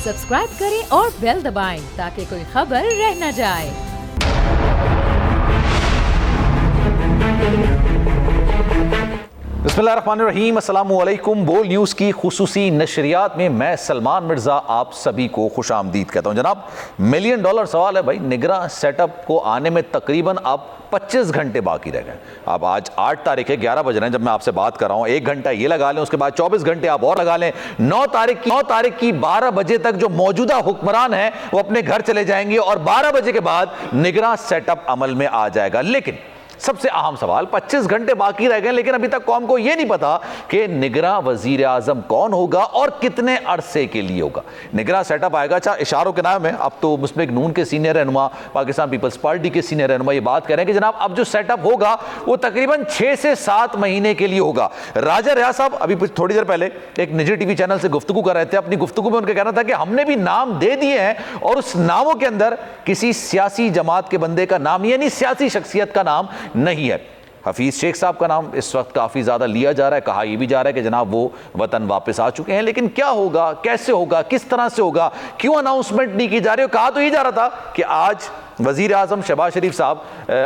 Subscribe करें और bell दबाएं ताकि कोई खबर रह न जाए। बिस्मिल्लाहिर्रहमानिर्रहीम, अस्सलामुअलैकुम। बोल न्यूज़ की खुसूसी नशरियात में मैं सलमान मिर्ज़ा आप सभी को खुश आमदीद कहता हूँ। जनाब, $1 मिलियन सवाल है भाई, निगरां सेटअप को आने में तकरीबन अब 25 घंटे बाकी रह गए। अब आज 8 तारीख है, 11 बज रहे हैं जब मैं आपसे बात कर रहा हूँ। 1 घंटा ये लगा लें, उसके बाद 24 घंटे आप और लगा लें। 9 तारीख की 12 बजे तक जो मौजूदा हुक्मरान हैं वो अपने घर चले जाएंगे और 12 बजे के बाद निगरां सेटअप अमल में आ जाएगा। लेकिन सबसे अहम सवाल, 25 घंटे बाकी रह गए लेकिन अभी तक कौम को यह नहीं पता कि निगरां वजीर आजम कौन होगा और कितने अरसे के लिए होगा। निगरां सेटअप आएगा। अच्छा, इशारों के नाम है, अब तो मुस्लिम नून के सीनियर रहनुमा, पाकिस्तान पीपल्स पार्टी के सीनियर रहनुमा ये बात कह रहे हैं कि जनाब अब जो सेटअप होगा वो तकरीबन 6 से 7 महीने के लिए होगा। राजा रियाज साहब अभी थोड़ी देर पहले एक निजी टीवी चैनल से गुफ्तगू कर रहे थे। अपनी गुफ्तगू में उनका कहना था कि हमने भी नाम दे दिए हैं और उस नामों के अंदर किसी सियासी जमात के बंदे का नाम यानी सियासी शख्सियत का नाम नहीं है। हफीज शेख साहब का नाम इस वक्त काफ़ी ज़्यादा लिया जा रहा है। कहा यह भी जा रहा है कि जनाब वो वतन वापस आ चुके हैं, लेकिन क्या होगा, कैसे होगा, किस तरह से होगा, क्यों अनाउंसमेंट नहीं की जा रही। कहा तो ये जा रहा था कि आज वज़ीर आज़म शहबाज शरीफ साहब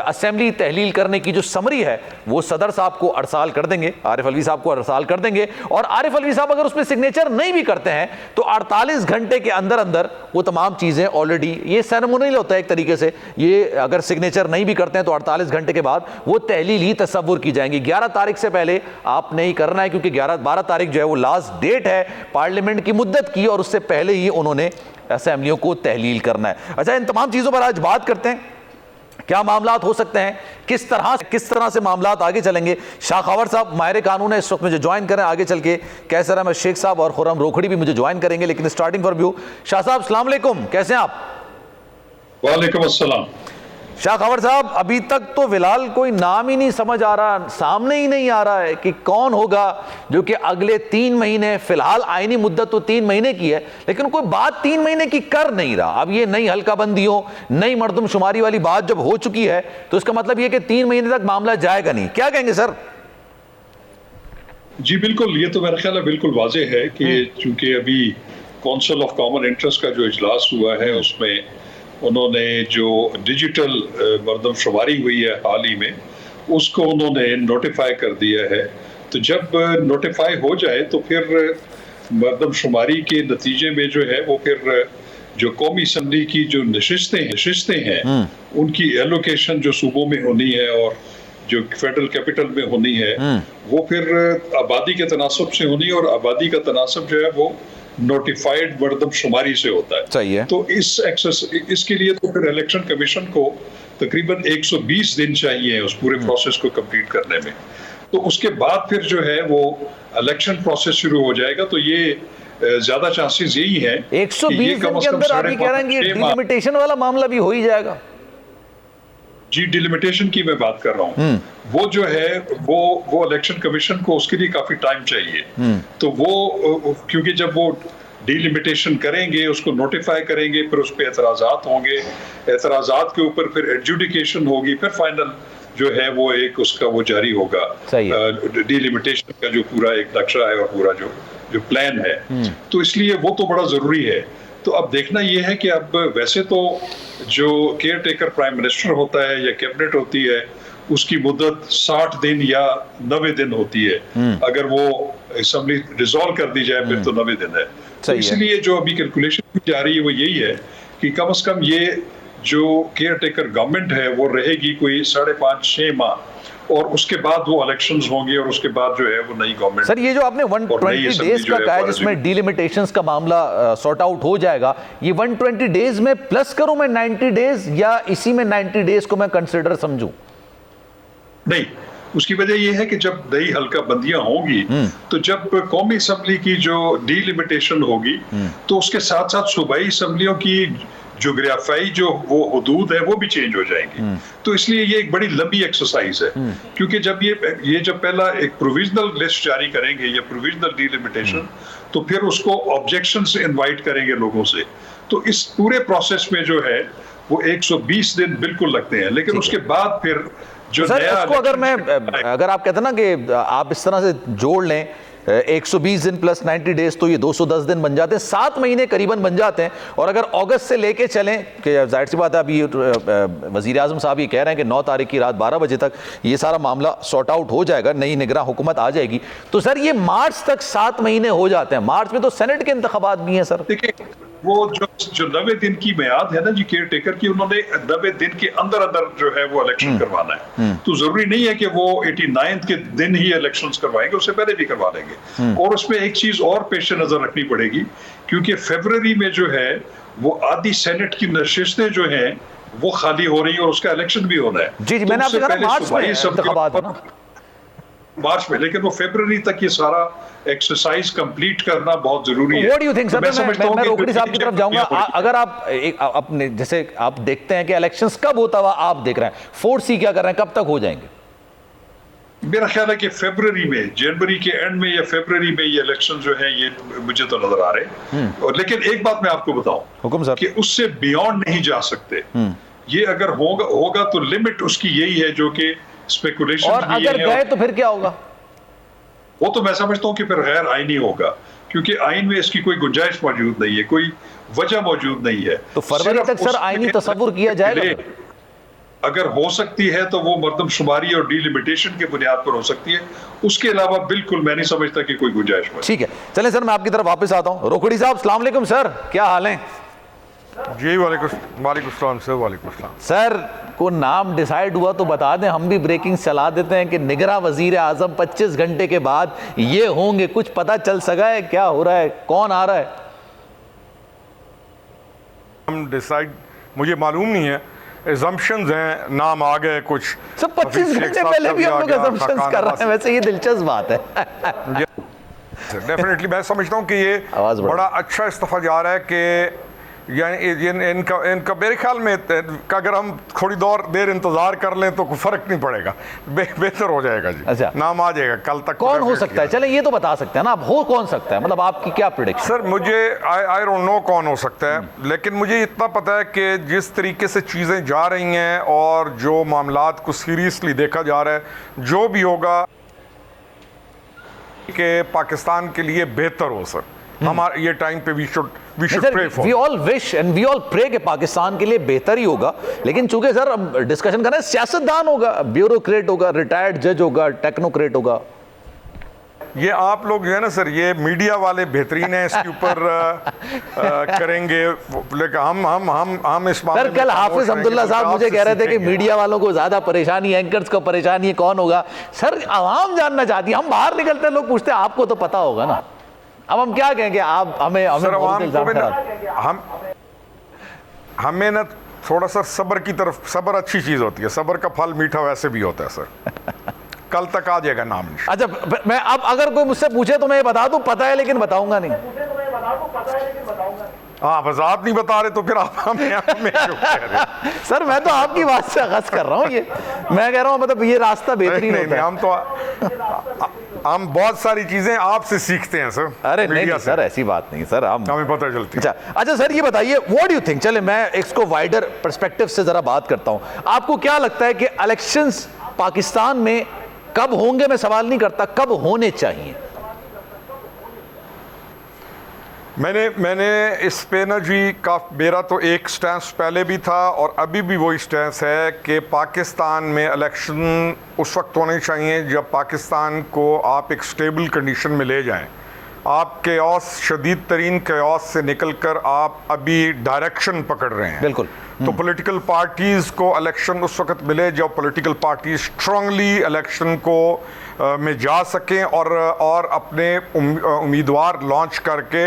असेंबली तहलील करने की जो समरी है वो सदर साहब को अरसाल कर देंगे, आरिफ अलवी साहब को अरसाल कर देंगे। और आरिफ अलवी साहब अगर उसमें सिग्नेचर नहीं भी करते हैं तो 48 घंटे के अंदर अंदर वो तमाम चीज़ें ऑलरेडी, ये सेरेमोनियल होता है एक तरीके से, ये अगर सिग्नेचर नहीं भी करते हैं तो 48 घंटे के बाद वो तहलील ही तस्वुर की जाएंगी। 11 तारीख से पहले आप नहीं करना है क्योंकि 12 तारीख जो है वो लास्ट डेट है पार्लियामेंट की मुद्दत की और उससे पहले ही उन्होंने असेंबलियों को तहलील करना है। अच्छा, इन तमाम चीज़ों पर आज बात करते हैं। क्या मामलात हो सकते हैं, किस तरह से मामलात आगे चलेंगे। शाह खवर साहब माहिर कानून है, इस वक्त मुझे ज्वाइन करें आगे चल के। कैसर अहमद शेख साहब और खुर्रम रोखड़ी भी मुझे ज्वाइन करेंगे, लेकिन स्टार्टिंग फॉर व्यू शाह साहब अस्सलाम वालेकुम, कैसे हैं आप? वालेकुम अस्सलाम। शाह खवर साहब, अभी तक तो फिलहाल कोई नाम ही नहीं समझ आ रहा, सामने ही नहीं आ रहा है कि कौन होगा जो कि अगले 3 महीने, फिलहाल आईनी मुद्दत तो 3 महीने की है लेकिन कोई बात 3 महीने की कर नहीं रहा। अब ये नई हल्का बंदियों, नई मर्दमशुमारी वाली बात जब हो चुकी है तो इसका मतलब ये कि 3 महीने तक मामला जाएगा नहीं। क्या कहेंगे सर? जी बिल्कुल, ये तो मेरा ख्याल है बिल्कुल वाजे है कि चूंकि अभी काउंसिल ऑफ कॉमन इंटरेस्ट का जो इजलास हुआ है उसमें उन्होंने जो डिजिटल मर्दमशुमारी हुई है हाल ही में उसको उन्होंने नोटिफाई कर दिया है। तो जब नोटिफाई हो जाए तो फिर मर्दमशुमारी के नतीजे में जो है वो फिर जो कौमी असम्बली की जो नशिस्तें हैं उनकी एलोकेशन जो सूबों में होनी है और जो फेडरल कैपिटल में होनी है वो फिर आबादी के तनासब से होनी है और आबादी का तनासब जो है वो नोटिफाइड मर्दमशुमारी से होता है। सही है। तो इसके लिए तो फिर इलेक्शन कमीशन को तकरीबन 120 दिन चाहिए उस पूरे प्रोसेस को कंप्लीट करने में। तो उसके बाद फिर जो है वो इलेक्शन प्रोसेस शुरू हो जाएगा। तो ये ज्यादा चांसेस यही है 120 दिन के अंदर आप ये कह रहे हैं कि डिलिमिटेशन वाला मामला भी हो ही जाएगा। जी, डिलिमिटेशन की मैं बात कर रहा हूँ। वो जो है वो इलेक्शन कमीशन को उसके लिए काफी टाइम चाहिए। तो वो क्योंकि जब वो डिलिमिटेशन करेंगे, उसको नोटिफाई करेंगे, फिर उस पर एतराजात होंगे, एतराजात के ऊपर फिर एडजुडिकेशन होगी, फिर फाइनल जो है वो एक उसका वो जारी होगा डिलिमिटेशन का जो पूरा एक नक्शा है और पूरा जो प्लान है। तो इसलिए वो तो बड़ा जरूरी है। तो अब देखना यह है कि अब वैसे तो जो केयर टेकर प्राइम मिनिस्टर होता है या कैबिनेट होती है उसकी मुद्दत 60 दिन या 90 दिन होती है। अगर वो असेंबली डिसॉल्व कर दी जाए फिर तो 90 दिन है। तो इसलिए जो अभी कैलकुलेशन की जा रही है वो यही है कि कम से कम ये जो केयर टेकर गवर्नमेंट है वो रहेगी कोई 5.5-6 माह और उसके बाद वो इलेक्शंस होंगे और उसके बाद जो है वो नई गवर्नमेंट। सर, ये जो आपने 120 डेज का कहा है जिसमें डिलिमिटेशंस का मामला सॉर्ट आउट हो जाएगा, ये 120 डेज में प्लस करूं मैं 90 डेज या इसी में 90 डेज को मैं कंसिडर समझूं? नहीं, उसकी वजह यह है कि जब नई हल्का बंदियां होंगी तो जब कौमी असम्बली की जो डिलिमिटेशन होगी तो उसके साथ साथ सूबाई असम्बलियों की जोग्राफियाई जो वो हदूद है वो भी चेंज हो जाएंगी। तो इसलिए ये एक बड़ी लंबी एक्सरसाइज है क्योंकि जब ये जब पहला एक प्रोविजनल लिस्ट जारी करेंगे या प्रोविजनल डिलिमिटेशन तो फिर उसको ऑब्जेक्शंस इनवाइट करेंगे लोगों से। तो इस पूरे प्रोसेस में जो है वो 120 दिन बिल्कुल लगते हैं। लेकिन उसके बाद फिर जो सर, अगर आप कहते हैं ना कि आप इस तरह से जोड़ लें 120 दिन प्लस 90 डेज तो ये 210 दिन बन जाते हैं, 7 महीने करीबन बन जाते हैं। और अगर अगस्त से लेके चलें कि जाहिर सी बात है, अभी वज़ीर आज़म साहब ये कह रहे हैं कि 9 तारीख की रात 12 बजे तक ये सारा मामला सॉर्ट आउट हो जाएगा, नई निगरान हुकूमत आ जाएगी। तो सर ये मार्च तक 7 महीने हो जाते हैं, मार्च में तो सेनेट के इंतखाबात भी हैं सर। देखिए वो जो 90 दिन की मियाद है ना जी केयर टेकर की, उन्होंने 90 दिन के अंदर अंदर जो है वो इलेक्शन करवाना है। तो जरूरी नहीं है कि वो 89 के दिन ही इलेक्शंस करवाएंगे, उससे पहले भी करवा लेंगे। और उसमें एक चीज और पेश नजर रखनी पड़ेगी, क्योंकि फरवरी में जो है वो आधी सेनेट की नशिस्तें जो हैं वो खाली हो रही है और उसका इलेक्शन भी होना है। जी मैंने आपसे कहा मार्च में इंतखाबात है ना, मार्च में, लेकिन वो फरवरी तक ये सारा एक्सरसाइज कंप्लीट करना बहुत जरूरी है। What do you think, तो मैं रोकड़ी साहब की तरफ जाऊंगा। अगर आप अपने जैसे आप देखते हैं कि इलेक्शंस कब होता हुआ आप देख रहे हैं, 4C क्या कर रहे हैं, कब तक हो जाएंगे? मेरा ख्याल है कि फरवरी में, जनवरी के एंड में या फरवरी में ये इलेक्शन जो है ये मुझे तो नजर आ रहे हैं। और लेकिन एक बात मैं आपको बताऊं, हुकुम सर, कि उससे बियॉन्ड नहीं जा सकते। ये अगर होगा तो लिमिट उसकी यही है जो कि स्पेकुलेशन। और अगर गए तो फिर क्या होगा? वो तो मैं समझता हूं कि फिर गैर आईनी होगा, क्योंकि आइन में इसकी कोई गुंजाइश मौजूद नहीं है, कोई वजह मौजूद नहीं है। तो फरवरी तक सर आईनी तस्वुर किया जाएगा? अगर हो सकती है तो वो मर्दमशुमारी और डीलिमिटेशन की बुनियाद पर हो सकती है, उसके अलावा बिल्कुल मैं नहीं समझता कि कोई गुंजाइश है। ठीक है, चलें सर मैं आपकी तरफ वापस आता हूं। रोकड़ी साहब अस्सलाम वालेकुम सर, क्या हाल है? जी वालेकुम सर। वालेकुम सर को नाम डिसाइड हुआ तो बता दें, हम भी ब्रेकिंग चला देते हैं कि निगरां वजीर आजम 25 घंटे के बाद ये होंगे। कुछ पता चल सका है क्या हो रहा है, कौन आ रहा है? हम डिसाइड मुझे मालूम नहीं है, एजम्पशंस हैं, नाम आ गए कुछ। सर 25 घंटे पहले भी हम लोग एजम्पशंस कर रहे हैं, वैसे ये दिलचस्प बात है। डेफिनेटली मैं समझता हूँ कि ये बड़ा अच्छा इस्तफा जा रहा है कि यानी इनका मेरे ख्याल में अगर हम थोड़ी देर इंतजार कर लें तो कोई फर्क नहीं पड़ेगा, बेहतर हो जाएगा जी। अच्छा, नाम आ जाएगा कल तक। कौन हो सकता है, चलें ये तो बता सकते हैं ना आप, हो कौन सकता है, मतलब आपकी क्या प्रेडिक्शन? सर मुझे आई डोंट नो कौन हो सकता है, लेकिन मुझे इतना पता है कि जिस तरीके से चीज़ें जा रही हैं और जो मामलात को सीरियसली देखा जा रहा है, जो भी होगा कि पाकिस्तान के लिए बेहतर हो सर। हमारे ये टाइम पे we should pray for, we all wish and we all pray कि पाकिस्तान के लिए बेहतर ही होगा। लेकिन चूंकि सर अब डिस्कशन कर रहे हैं, सियासतदान होगा, ब्यूरोक्रेट होगा, रिटायर्ड जज होगा, टेक्नोक्रेट होगा। ये आप लोग जो है ना सर, ये मीडिया वाले बेहतरीन हैं, इसके ऊपर करेंगे, लेकिन हम इस सर कल हाफिज अब्दुल्ला साहब मुझे कह रहे थे कि मीडिया वालों को ज्यादा परेशानी, एंकर्स को परेशानी है, कौन होगा? सर आवाम जानना चाहती है, हम बाहर निकलते हैं लोग पूछते हैं आपको तो पता होगा ना। अब हम क्या कहेंगे, आप हमें हमें ना थोड़ा सा सब्र की तरफ, सब्र अच्छी चीज होती है, सब्र का फल मीठा वैसे भी होता है सर। कल तक आ जाएगा नाम। अच्छा मैं अब अगर कोई मुझसे पूछे तो मैं ये बता दूं पता है लेकिन बताऊंगा नहीं। हाँ वजात नहीं बता रहे तो फिर आप हमें क्यों कह रहे? सर मैं तो आपकी बात से आगाज कर रहा हूँ, ये मैं कह रहा हूँ मतलब ये रास्ता बेहतरीन होता है। हम तो हम बहुत सारी चीजें आपसे सीखते हैं सर। अरे नहीं सर ऐसी बात नहीं सर, हमें पता चलती है। अच्छा सर ये बताइए व्हाट डू यू थिंक, चले मैं इसको वाइडर पर्सपेक्टिव से जरा बात करता हूँ। आपको क्या लगता है कि इलेक्शंस पाकिस्तान में कब होंगे? मैं सवाल नहीं करता, कब होने चाहिए? मैंने इस पे ना जी का मेरा तो एक स्टैंस पहले भी था और अभी भी वही स्टैंस है कि पाकिस्तान में इलेक्शन उस वक्त होने चाहिए जब पाकिस्तान को आप एक स्टेबल कंडीशन में ले जाएं। आप केओस, शदीद तरीन केओस से निकलकर आप अभी डायरेक्शन पकड़ रहे हैं। बिल्कुल। तो पॉलिटिकल पार्टीज़ को इलेक्शन उस वक्त मिले जब पॉलिटिकल पार्टीज स्ट्रांगली इलेक्शन को में जा सकें और अपने उम्मीदवार लॉन्च करके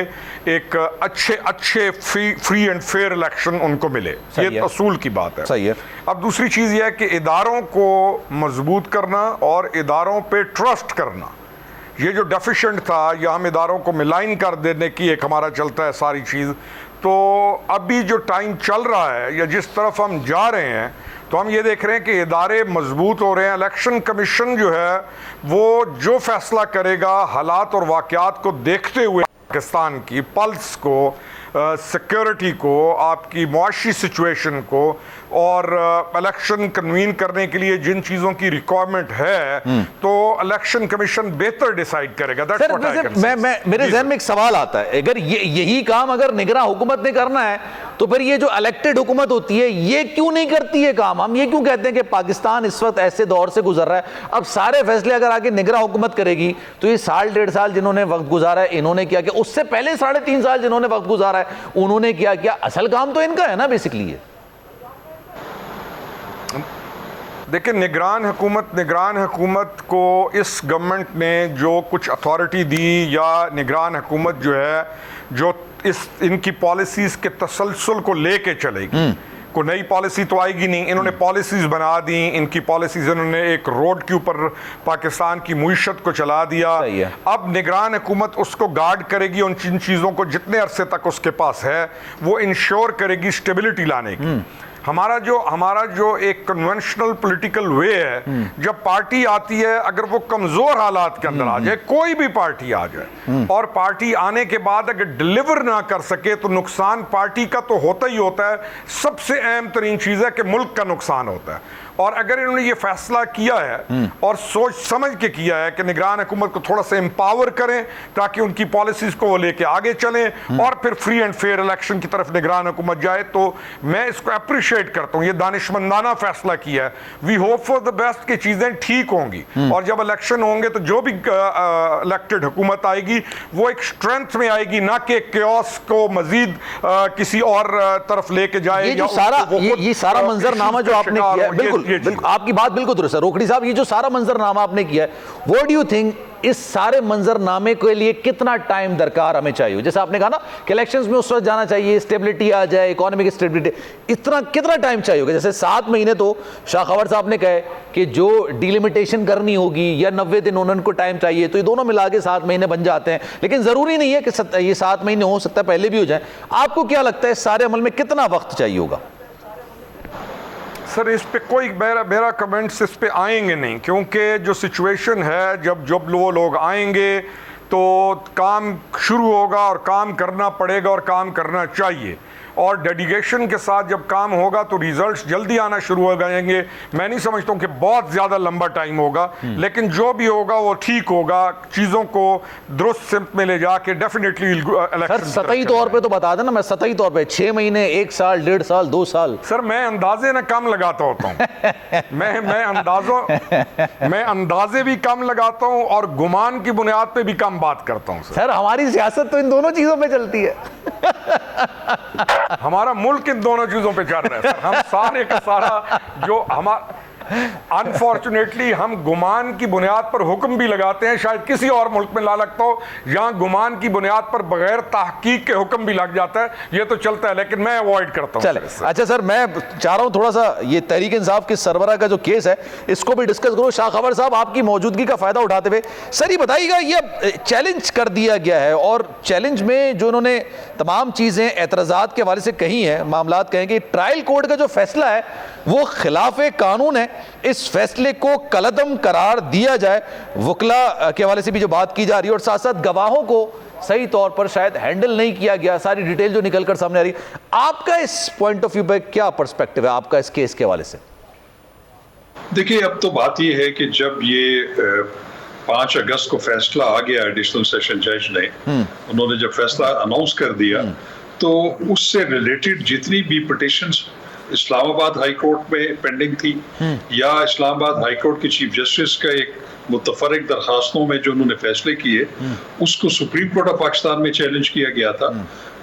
एक अच्छे फ्री एंड फेयर इलेक्शन उनको मिले। ये असूल की बात है। सही है। अब दूसरी चीज़ यह है कि इदारों को मजबूत करना और इदारों पे ट्रस्ट करना, ये जो डेफिशिएंट था या हम इदारों को मिलाइन कर देने की एक हमारा चलता है सारी चीज़। तो अभी जो टाइम चल रहा है या जिस तरफ हम जा रहे हैं तो हम ये देख रहे हैं कि इदारे मजबूत हो रहे हैं। इलेक्शन कमीशन जो है वो जो फैसला करेगा हालात और वाक़यात को देखते हुए पाकिस्तान की पल्स को, सिक्योरिटी को, आपकी मुआशी सिचुएशन को और इलेक्शन कन्वीन करने के लिए जिन चीज़ों की रिक्वायरमेंट है, तो इलेक्शन कमीशन बेहतर डिसाइड करेगा। सर, मेरे जहन में एक सवाल आता है, अगर यही काम अगर निगरां हुकूमत ने करना है तो फिर ये जो इलेक्टेड हुकूमत होती है ये क्यों नहीं करती है काम? हम ये क्यों कहते हैं कि पाकिस्तान इस वक्त ऐसे दौर से गुजर रहा है, अब सारे फैसले अगर आगे निगरां हुकूमत करेगी तो ये साल 1.5 साल जिन्होंने वक्त गुजारा है इन्होंने क्या किया, उससे पहले 3.5 साल जिन्होंने वक्त गुजारा है उन्होंने क्या किया? असल काम तो इनका है ना बेसिकली ये। देखिए, निगरान हुकूमत को इस गवर्नमेंट ने जो कुछ अथॉरिटी दी, या निगरान हुकूमत जो है जो इनकी पॉलिसीज के तसलसल को लेके चलेगी, को नई पॉलिसी तो आएगी नहीं, इन्होंने पॉलिसीज बना दी, इनकी पॉलिसीज इन्होंने एक रोड के ऊपर पाकिस्तान की मुईशत को चला दिया। अब निगरान हुकूमत उसको गार्ड करेगी, उन जिन चीज़ों को जितने अरसे तक उसके पास है वो इंश्योर करेगी स्टेबिलिटी लाने की। हमारा जो एक कन्वेंशनल पॉलिटिकल वे है, जब पार्टी आती है अगर वो कमजोर हालात के अंदर आ जाए, कोई भी पार्टी आ जाए, और पार्टी आने के बाद अगर डिलीवर ना कर सके तो नुकसान पार्टी का तो होता ही होता है। सबसे अहम तरीन चीज है कि मुल्क का नुकसान होता है। और अगर इन्होंने ये फैसला किया है और सोच समझ के किया है कि निगरान हुकूमत को थोड़ा सा एम्पावर करें ताकि उनकी पॉलिसीज को वो लेके आगे चलें और फिर फ्री एंड फेयर इलेक्शन की तरफ निगरान हुकूमत जाए, तो मैं इसको अप्रिशिएट करता हूँ। ये दानिशमंदाना फैसला किया है। We hope for the best कि चीजें ठीक होंगी, और जब इलेक्शन होंगे तो जो भी इलेक्टेड हुकूमत आएगी वो एक स्ट्रेंथ में आएगी, ना कि केओस को मजीद किसी और तरफ लेके जाए। ये सारा मंजरनामा जो आपने किया, बिल्कुल आपकी बात बिल्कुल दुरुस्त है रोकड़ी साहब, ये जो सारा मंजरनामा आपने किया है, व्हाट डू यू थिंक इस सारे मंजरनामे के लिए कितना टाइम दरकार हमें चाहिए? जैसे आपने कहा ना कि इलेक्शंस में उस वक्त जाना चाहिए, स्टेबिलिटी आ जाए, इकोनॉमिक स्टेबिलिटी, कितना टाइम चाहिए होगा? जैसे 7 महीने तो शाह खबर साहब ने कहे कि जो डिलिमिटेशन करनी होगी या 90 दिन उनको टाइम चाहिए, तो ये दोनों मिला के 7 महीने बन जाते हैं। लेकिन जरूरी नहीं है कि ये 7 महीने हो सकता है पहले भी हो जाए। आपको क्या लगता है इस सारे अमल में कितना वक्त चाहिए होगा? सर, इस पे कोई मेरा कमेंट्स इस पे आएंगे नहीं, क्योंकि जो सिचुएशन है, जब वो लोग आएंगे तो काम शुरू होगा और काम करना पड़ेगा और काम करना चाहिए, और डेडिकेशन के साथ जब काम होगा तो रिजल्ट्स जल्दी आना शुरू हो जाएंगे। मैं नहीं समझता हूँ कि बहुत ज़्यादा लंबा टाइम होगा, लेकिन जो भी होगा वो ठीक होगा, चीज़ों को दुरुस्त सिमत में ले जाके डेफिनेटली इलेक्शन। सतही तौर पे तो बता देना, मैं सतही तौर पे 6 महीने, 1 साल, 1.5 साल, 2 साल। सर, मैं अंदाजे ना कम लगाता होता हूँ। मैं अंदाजे भी कम लगाता हूँ और गुमान की बुनियाद पे भी कम बात करता हूँ। सर, हमारी सियासत तो इन दोनों चीज़ों पे चलती है। हमारा मुल्क इन दोनों चीजों पे चल रहा है सर। हम सारे का सारा जो हमारा, अनफॉर्चुनेटली हम गुमान की बुनियाद पर हुक्म भी लगाते हैं, शायद किसी और मुल्क में ला लगता हो, यहाँ गुमान की बुनियाद पर बगैर तहकीक के हुक्म भी लग जाता है। ये तो चलता है, लेकिन मैं अवॉइड करता हूँ। चले, अच्छा सर, मैं चाह रहा हूँ थोड़ा सा ये तहरीक इंसाफ के सरबरा का जो केस है इसको भी डिस्कस करो। शाह खबर साहब, आपकी मौजूदगी का फायदा उठाते हुए सर ये बताइएगा, ये चैलेंज कर दिया गया है और चैलेंज में जो उन्होंने तमाम चीज़ें एतराज़ात के हवाले से कही हैं, मामलात कहें कि ट्रायल कोर्ट का जो फैसला है वो खिलाफ कानून है, इस फैसले को कलअदम करार दिया जाए। वकला के हवाले से भी जो बात की जा रही है और साथ साथ गवाहों को सही तौर पर शायद हैंडल नहीं किया गया, सारी डिटेल जो निकलकर सामने आ रही है। आपका इस पॉइंट ऑफ व्यू पे क्या पर्सपेक्टिव है आपका इस केस के हवाले से? देखिए, अब तो बात यह है कि जब ये 5 अगस्त को फैसला आ गया एडिशनल सेशन जज ने, उन्होंने जब फैसला अनाउंस कर दिया तो उससे रिलेटेड जितनी भी पिटिशंस इस्लामाबाद हाई कोर्ट में पेंडिंग थी या इस्लामाबाद हाई कोर्ट के चीफ जस्टिस का एक मुतफरक दरखास्तों में जो उन्होंने फैसले किए उसको सुप्रीम कोर्ट ऑफ पाकिस्तान में चैलेंज किया गया था,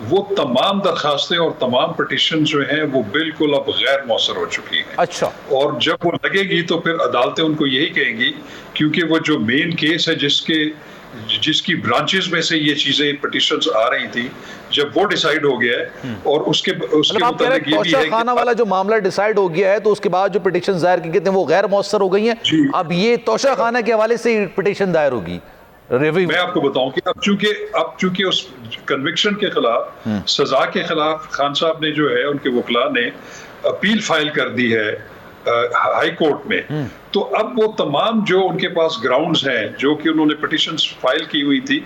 वो तमाम दरखास्तें और तमाम पिटिशन जो हैं वो बिल्कुल अब गैर मौसर हो चुकी हैं। अच्छा, और जब वो लगेगी तो फिर अदालतें उनको यही कहेंगी, क्योंकि वो जो मेन केस है जिसकी ब्रांचेस में से ये चीजें पिटिशंस आ रही थी, जब वो डिसाइड हो गया है और उसके मुताबिक ये भी है खाना वाला जो मामला डिसाइड हो गया है तो उसके बाद जो पिटिशन दायर की गई थी वो गैर मौसर हो गई हैं। अब ये तोशा खाना के हवाले से पिटिशन दायर होगी। मैं आपको बताऊं कि अब चूंकि उस कन्विक्शन के खिलाफ, सजा के खिलाफ खान साहब ने जो है, उनके वकला ने अपील फाइल कर दी है हाई कोर्ट में, तो अब वो तमाम जो उनके पास ग्राउंड्स हैं जो कि उन्होंने पिटिशंस फाइल की हुई थी,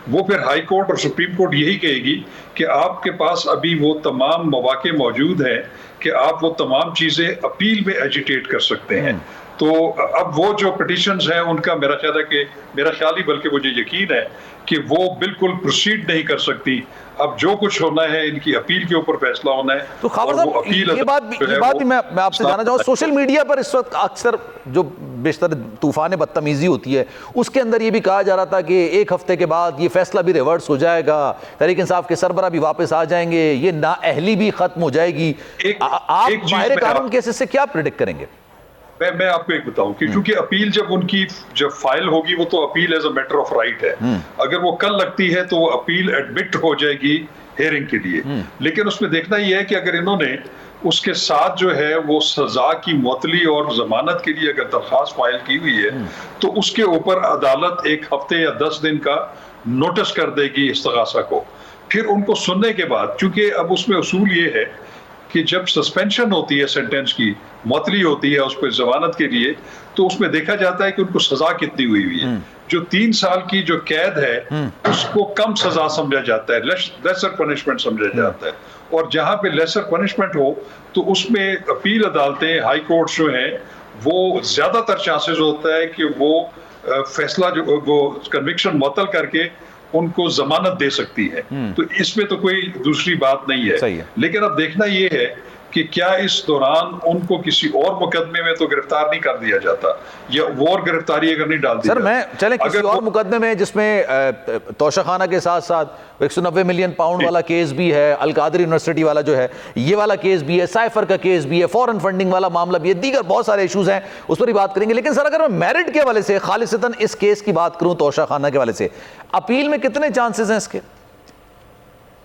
वो फिर हाई कोर्ट और सुप्रीम कोर्ट यही कहेगी कि आपके पास अभी वो तमाम मौके मौजूद हैं कि आप वो तमाम चीजें अपील में एजिटेट कर सकते हैं। तो अब वो जो पिटिशंस हैं उनका मेरा ख्याल ही बल्कि मुझे यकीन है कि वो बिल्कुल प्रोसीड नहीं कर सकती। अब जो कुछ होना है इनकी अपील के ऊपर फैसला होना है। तो खबर साहब ये बात भी मैं आपसे जानना चाहूँ, सोशल मीडिया पर इस वक्त अक्सर जो बेशतर तूफान बदतमीजी होती है उसके अंदर ये भी कहा जा रहा था कि एक हफ्ते के बाद ये फैसला भी रिवर्स हो जाएगा, तहरीक इंसाफ के सरबरा भी वापस आ जाएंगे, ये नाअहली भी खत्म हो जाएगी। आप माहिर कानून केस से क्या प्रेडिक्ट करेंगे? मैं आपको एक बताऊं कि क्योंकि अपील जब फाइल होगी वो तो appeal as a matter of right है। अगर वो कल लगती है तो वो अपील एडमिट हो जाएगी हेयरिंग के लिए। लेकिन उसमें देखना ये है कि अगर इन्होंने उसके साथ जो है वो सजा की मुअत्तली और जमानत के लिए अगर दरखास्त फाइल की हुई है तो उसके ऊपर अदालत एक हफ्ते या 10 दिन का नोटिस कर देगी इस्तगासा को। फिर उनको सुनने के बाद, चूंकि अब उसमें उसूल ये है कि जब सस्पेंशन होती है सेंटेंस की, मुअत्तली होती है उस पर जमानत के लिए, तो उसमें देखा जाता है कि उनको सजा कितनी हुई है। जो 3 साल की जो कैद है उसको कम सजा समझा जाता है, लेसर पनिशमेंट समझा जाता है। और जहां पे लेसर पनिशमेंट हो तो उसमें अपील अदालतें, हाई कोर्ट जो हैं, वो ज्यादातर चांसेस होता है कि वो फैसला जो वो कन्विक्शन मुअत्तल करके उनको जमानत दे सकती है। तो इसमें तो कोई दूसरी बात नहीं है। लेकिन अब देखना ये है कि क्या इस दौरान उनको किसी और मुकदमे में तो गिरफ्तार नहीं कर दिया जाता, या वो और गिरफ्तारी अगर नहीं डाल दी सर मैं चले किसी और मुकदमे में जिसमें तोशाखाना के साथ साथ 190 मिलियन पाउंड वाला केस भी है, अल-कादर यूनिवर्सिटी वाला जो है ये वाला केस भी है, साइफर का केस भी है, फॉरेन फंडिंग वाला मामला भी है, दीगर बहुत सारे इशूज हैं, उस पर ही बात करेंगे। लेकिन सर अगर मैं मेरिट के हवाले से खालिसतन इस केस की बात करूं, तोशाखाना के हवाले से अपील में कितने चांसेस हैं इसके?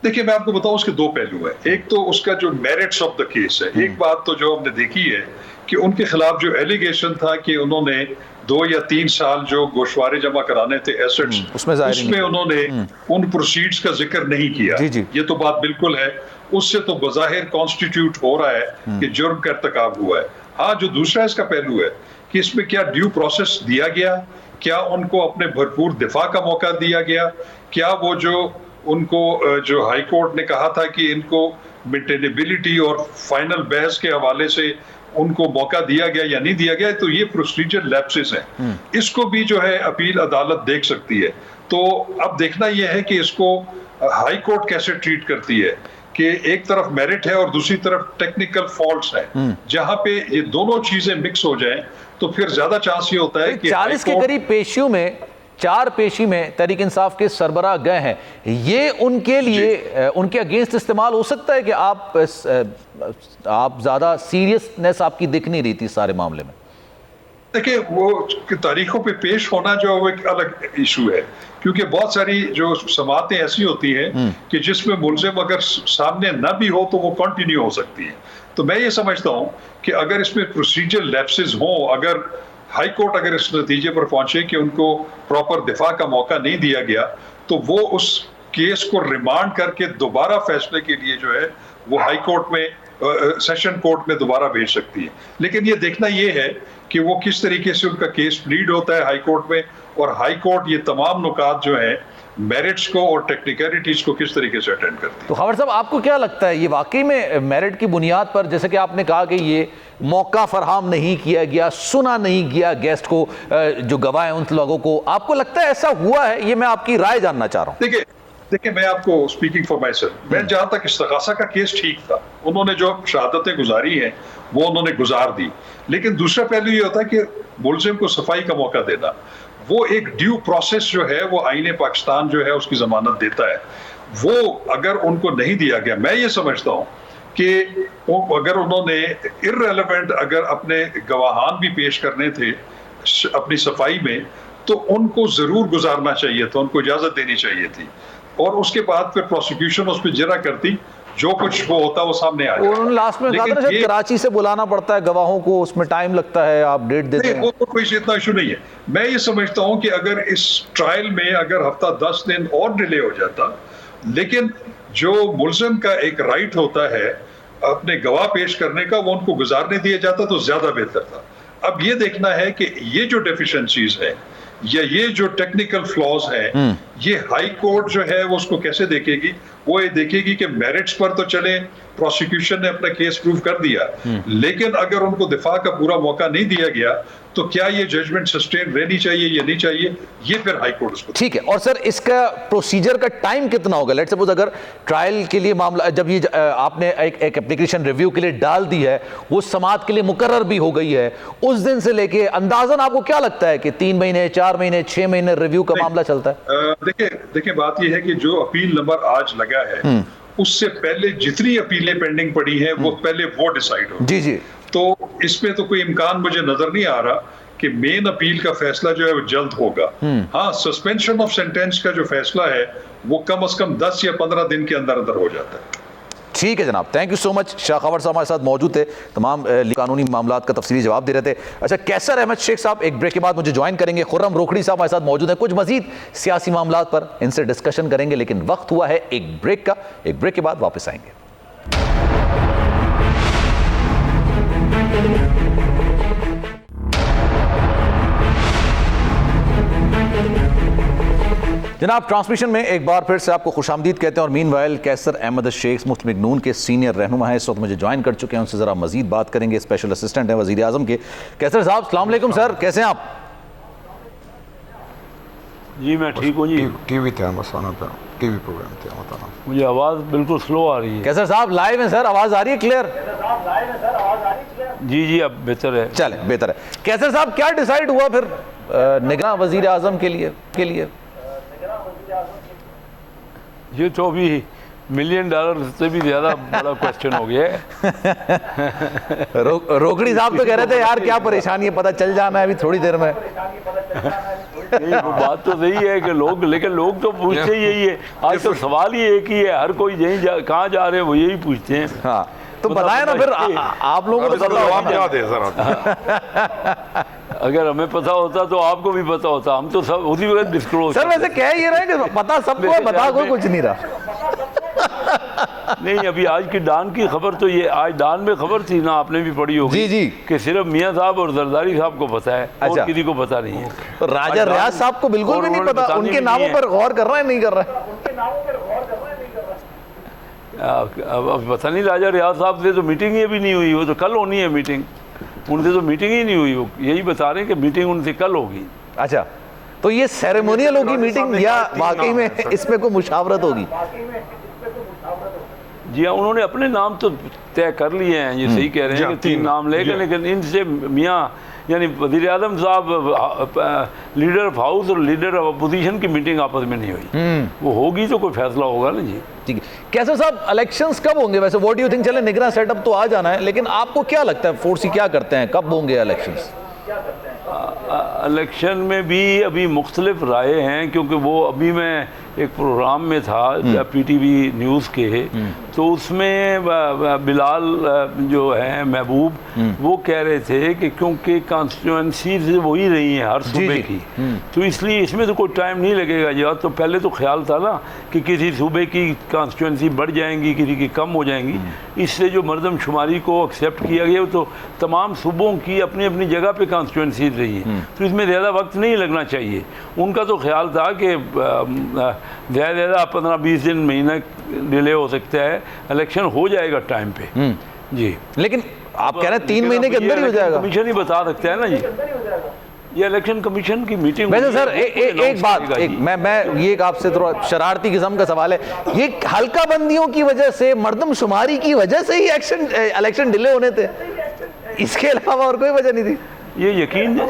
देखिए मैं आपको बताऊं, उसके 2 पहलू हैं। एक तो उसका जो मेरिट्स ऑफ द केस है। एक बात तो जो हमने देखी है कि उनके खिलाफ जो एलिगेशन था कि उन्होंने 2 या 3 साल जो गोशवारे जमा कराने थे एसेट्स, उसमें उन्होंने उन प्रोसीड्स का जिक्र नहीं किया। ये तो बात बिल्कुल है, उससे तो बज़ाहिर कॉन्स्टिट्यूट हो रहा है कि जुर्म का इर्तिकाब हुआ है। हाँ, जो दूसरा इसका पहलू है कि इसमें क्या ड्यू प्रोसेस दिया गया, क्या उनको अपने भरपूर दिफा का मौका दिया गया, क्या वो जो उनको जो हाई कोर्ट ने कहा था कि इनको मेंटेनेबिलिटी और फाइनल बहस के हवाले से उनको मौका दिया गया या नहीं दिया गया, तो ये प्रोसीजर लैप्सेस हैं। इसको भी जो है अपील अदालत देख सकती है। तो अब देखना यह है कि इसको हाई कोर्ट कैसे ट्रीट करती है कि एक तरफ मेरिट है और दूसरी तरफ टेक्निकल फॉल्ट्स हैं। जहां पे ये दोनों चीजें मिक्स हो जाएं तो फिर ज्यादा चांस ये होता है कि 40 के करीब पेशियों में 4 पेशी में तहरीक इंसाफ के सरबराह गए हैं, ये उनके लिए उनके अगेंस्ट इस्तेमाल हो सकता है कि आप ज्यादा सीरियसनेस आपकी दिख नहीं रही थी सारे मामले में? देखिए वो तारीखों पे पेश होना जो वो एक अलग इशू है, क्योंकि बहुत सारी जो समातें ऐसी होती हैं कि जिसमें मुलजिम अगर सामने न भी हो तो वो कंटिन्यू हो सकती है। तो मैं ये समझता हूँ कि अगर इसमें प्रोसीजर लैप्सेस हों, अगर हाई कोर्ट अगर इस नतीजे पर पहुंचे कि उनको प्रॉपर दिफा का मौका नहीं दिया गया, तो वो उस केस को रिमांड करके दोबारा फैसले के लिए जो है वो हाई कोर्ट में सेशन कोर्ट में दोबारा भेज सकती है। लेकिन ये देखना ये है कि वो किस तरीके से उनका केस प्लीड होता है हाई कोर्ट में, और हाई कोर्ट ये तमाम नुकात जो है मेरिट्स को और टेक्निकलिटीज को किस तरीके से अटेंड करती है। तो खबर साहब आपको क्या लगता है, ये वाकई में मेरिट की बुनियाद पर, जैसे कि आपने कहा कि ये मौका फराहम नहीं किया गया, सुना नहीं गया गेस्ट को, जो गवाह हैं उन लोगों को, आपको लगता है ऐसा हुआ है? ये मैं आपकी राय जानना चाह रहा हूँ। देखिए मैं आपको स्पीकिंग फॉर माई सेल्फ, मैं जहां तक इस्तगासा का केस ठीक था, उन्होंने जो शहादतें गुजारी हैं वो उन्होंने गुजार दी। लेकिन दूसरा पहलू ये होता है कि मुलजिम को सफाई का मौका देना, वो एक ड्यू प्रोसेस जो है वो आईने पाकिस्तान जो है उसकी जमानत देता है, वो अगर उनको नहीं दिया गया, मैं ये समझता हूँ कि अगर उन्होंने इर्रेलेवेंट अगर अपने गवाहान भी पेश करने थे अपनी सफाई में, तो उनको जरूर गुजारना चाहिए था, उनको इजाजत देनी चाहिए थी, और उसके बाद फिर प्रोसिक्यूशन उस पर जरा करती, जो कुछ वो होता वो सामने आ जाता। उन्होंने लास्ट में कहा था ना कराची से बुलाना पड़ता है गवाहों को, उसमें टाइम लगता है, आप डेट देते हैं। वो कोई इतना इशू नहीं है। मैं ये समझता हूँ कि अगर इस ट्रायल में अगर हफ्ता 10 दिन और डिले हो जाता, लेकिन जो मुलजिम का एक राइट होता है अपने गवाह पेश करने का, वो उनको गुजारने दिया जाता तो ज्यादा बेहतर था। अब ये देखना है कि ये जो डेफिशिएंसीज है या ये जो टेक्निकल फ्लॉज है, ये हाई कोर्ट जो है वो उसको कैसे देखेगी। वो ये देखेगी कि मेरिट्स पर तो चले, प्रोसिक्यूशन ने अपना केस प्रूव कर दिया, लेकिन अगर उनको दिफा का पूरा मौका नहीं दिया गया तो क्या ये जजमेंट सस्टेन रहनी चाहिए या नहीं चाहिए, ये फिर हाई कोर्ट उसको। ठीक है। और सर इसका प्रोसीजर का टाइम कितना होगा? लेट्स सपोज अगर ट्रायल के लिए मामला, जब ये आपने एक एप्लीकेशन रिव्यू के लिए डाल दी है, वो समाअत के लिए मुकर्रर भी हो गई है, उस दिन से लेके अंदाजन आपको क्या लगता है कि 3 महीने, 4 महीने, 6 महीने रिव्यू का मामला चलता है? देखिए बात यह है कि जो अपील नंबर आज लगा है उससे पहले जितनी अपीलें पेंडिंग पड़ी हैं वो पहले वो डिसाइड हो। जी जी। तो इसमें तो कोई इम्कान मुझे नजर नहीं आ रहा कि मेन अपील का फैसला जो है वो जल्द होगा। हाँ, सस्पेंशन ऑफ सेंटेंस का जो फैसला है वो कम से कम 10 या 15 दिन के अंदर अंदर हो जाता है। ठीक है जनाब, thank you so much. Shah खबर साहब हमारे साथ मौजूद थे, तमाम कानूनी मामलात का तफसीली जवाब दे रहे थे। अच्छा, कैसर अहमद शेख साहब एक ब्रेक के बाद मुझे ज्वाइन करेंगे। खुर्रम रोकड़ी साहब हमारे साथ मौजूद हैं, कुछ मजीद सियासी मामलात पर इनसे डिस्कशन करेंगे, लेकिन वक्त हुआ है एक ब्रेक का। एक ब्रेक के बाद वापस आएंगे। जनाब, ट्रांसमिशन में एक बार फिर से आपको खुशामदीद कहते हैं। और मीनवाइल कैसर अहमद शेख मुस्लिम लीग नून के सीनियर रहनुमा हैं, इस वक्त मुझे ज्वाइन कर चुके हैं, उनसे ज़रा मजीद बात करेंगे। स्पेशल असिस्टेंट हैं वज़ीर आज़म के। कैसर साहब अस्सलाम वालेकुम सर, कैसे हैं आप? जी मैं ठीक हूँ जी। टीवी थे मसाना पे, टीवी प्रोग्राम थे बताना। मुझे आवाज़ बिल्कुल स्लो आ रही है। कैसर साहब लाइव हैं सर, आवाज़ आ रही है क्लियर? जी जी अब बेहतर है। चले बेहतर है। कैसर साहब क्या डिसाइड हुआ फिर निगरां वज़ीर आज़म के लिए? ये तो अभी $1 मिलियन से भी ज़्यादा बड़ा क्वेश्चन हो गया है। रोकड़ी साहब तो कह रहे थे यार क्या परेशानी है, पता चल जाना है अभी थोड़ी देर में। नहीं, वो बात तो सही है कि लेकिन लोग तो पूछते ही यही है। आज तो सवाल ही एक ही है, हर कोई यही कहाँ जा रहे हैं वो यही पूछते हैं। हाँ तो बताया ना फिर आप लोगों को जवाब क्या दे सर? अगर हमें पता होता तो आपको भी पता होता, हम तो सब उसी वक्त डिस्क्लोज। सर वैसे कह ये रहे कि पता सबको है, बता कोई कुछ नहीं रहा। नहीं, अभी आज की डान की खबर तो ये, आज डान में खबर थी ना, आपने भी पढ़ी होगी। जी जी। कि सिर्फ मियां साहब और जरदारी साहब को पता है। अच्छा। और किसी को पता नहीं है। तो राजा रियाज साहब को बिल्कुल भी नहीं पता, उनके नामों पर गौर कर रहा है नहीं कर रहा है? अब पता नहीं, राजा रियाज साहब से तो मीटिंग ही अभी नहीं हुई, वो तो कल होनी है मीटिंग, उनसे तो मीटिंग ही नहीं हुई। वो यही बता रहे हैं कि मीटिंग उनसे कल होगी। अच्छा, तो ये सेरेमोनियल होगी मीटिंग या वाकई में इसमें कोई मुशावरत होगी? जी हाँ, उन्होंने अपने नाम तो तय कर लिए हैं, ये सही कह रहे हैं कि 3 नाम लेकर, लेकिन इनसे मियाँ यानी वज़ीर आज़म साहब, लीडर ऑफ हाउस और लीडर ऑफ अपोजिशन की मीटिंग आपस में नहीं हुई। वो होगी तो कोई फैसला होगा ना जी। ठीक है। कैसे साहब इलेक्शंस कब होंगे वैसे? What do you think? चले निगरां सेटअप तो आ जाना है, लेकिन आपको क्या लगता है फोर्सी क्या करते हैं, कब होंगे इलेक्शंस? इलेक्शन में भी अभी मुख्तलिफ राय हैं, क्योंकि वो अभी मैं एक प्रोग्राम में था पीटीवी न्यूज़ के, तो उसमें बिलाल जो है महबूब, वो कह रहे थे कि क्योंकि कॉन्स्टिट्यूंसी वही रही हैं हर सूबे की, तो इसलिए इसमें तो कोई टाइम नहीं लगेगा। या तो पहले तो ख्याल था ना कि किसी सूबे की कॉन्स्टिट्यूंसी बढ़ जाएंगी, किसी की कम हो जाएंगी, इससे जो मरदमशुमारी को एक्सेप्ट किया गया तो तमाम सूबों की अपनी अपनी जगह पे कॉन्स्टिट्यूंसी रही है, तो इसमें ज़्यादा वक्त नहीं लगना चाहिए। उनका तो ख्याल था कि ज़्यादा 15-20 दिन, महीना डिले हो सकता है, इलेक्शन हो जाएगा टाइम पे जी। लेकिन आप कह रहे हैं 3 महीने के अंदर ही हो जाएगा? कमीशन ही बता सकता है ना जी, ये इलेक्शन कमीशन की मीटिंग। वैसे सर एक बात, मैं ये आपसे थोड़ा शरारती किस्म का सवाल है, ये हल्का बंदियों की वजह से, मर्दमशुमारी की वजह से ही इलेक्शन डिले होने थे, इसके अलावा और कोई वजह नहीं थी? ये यकीन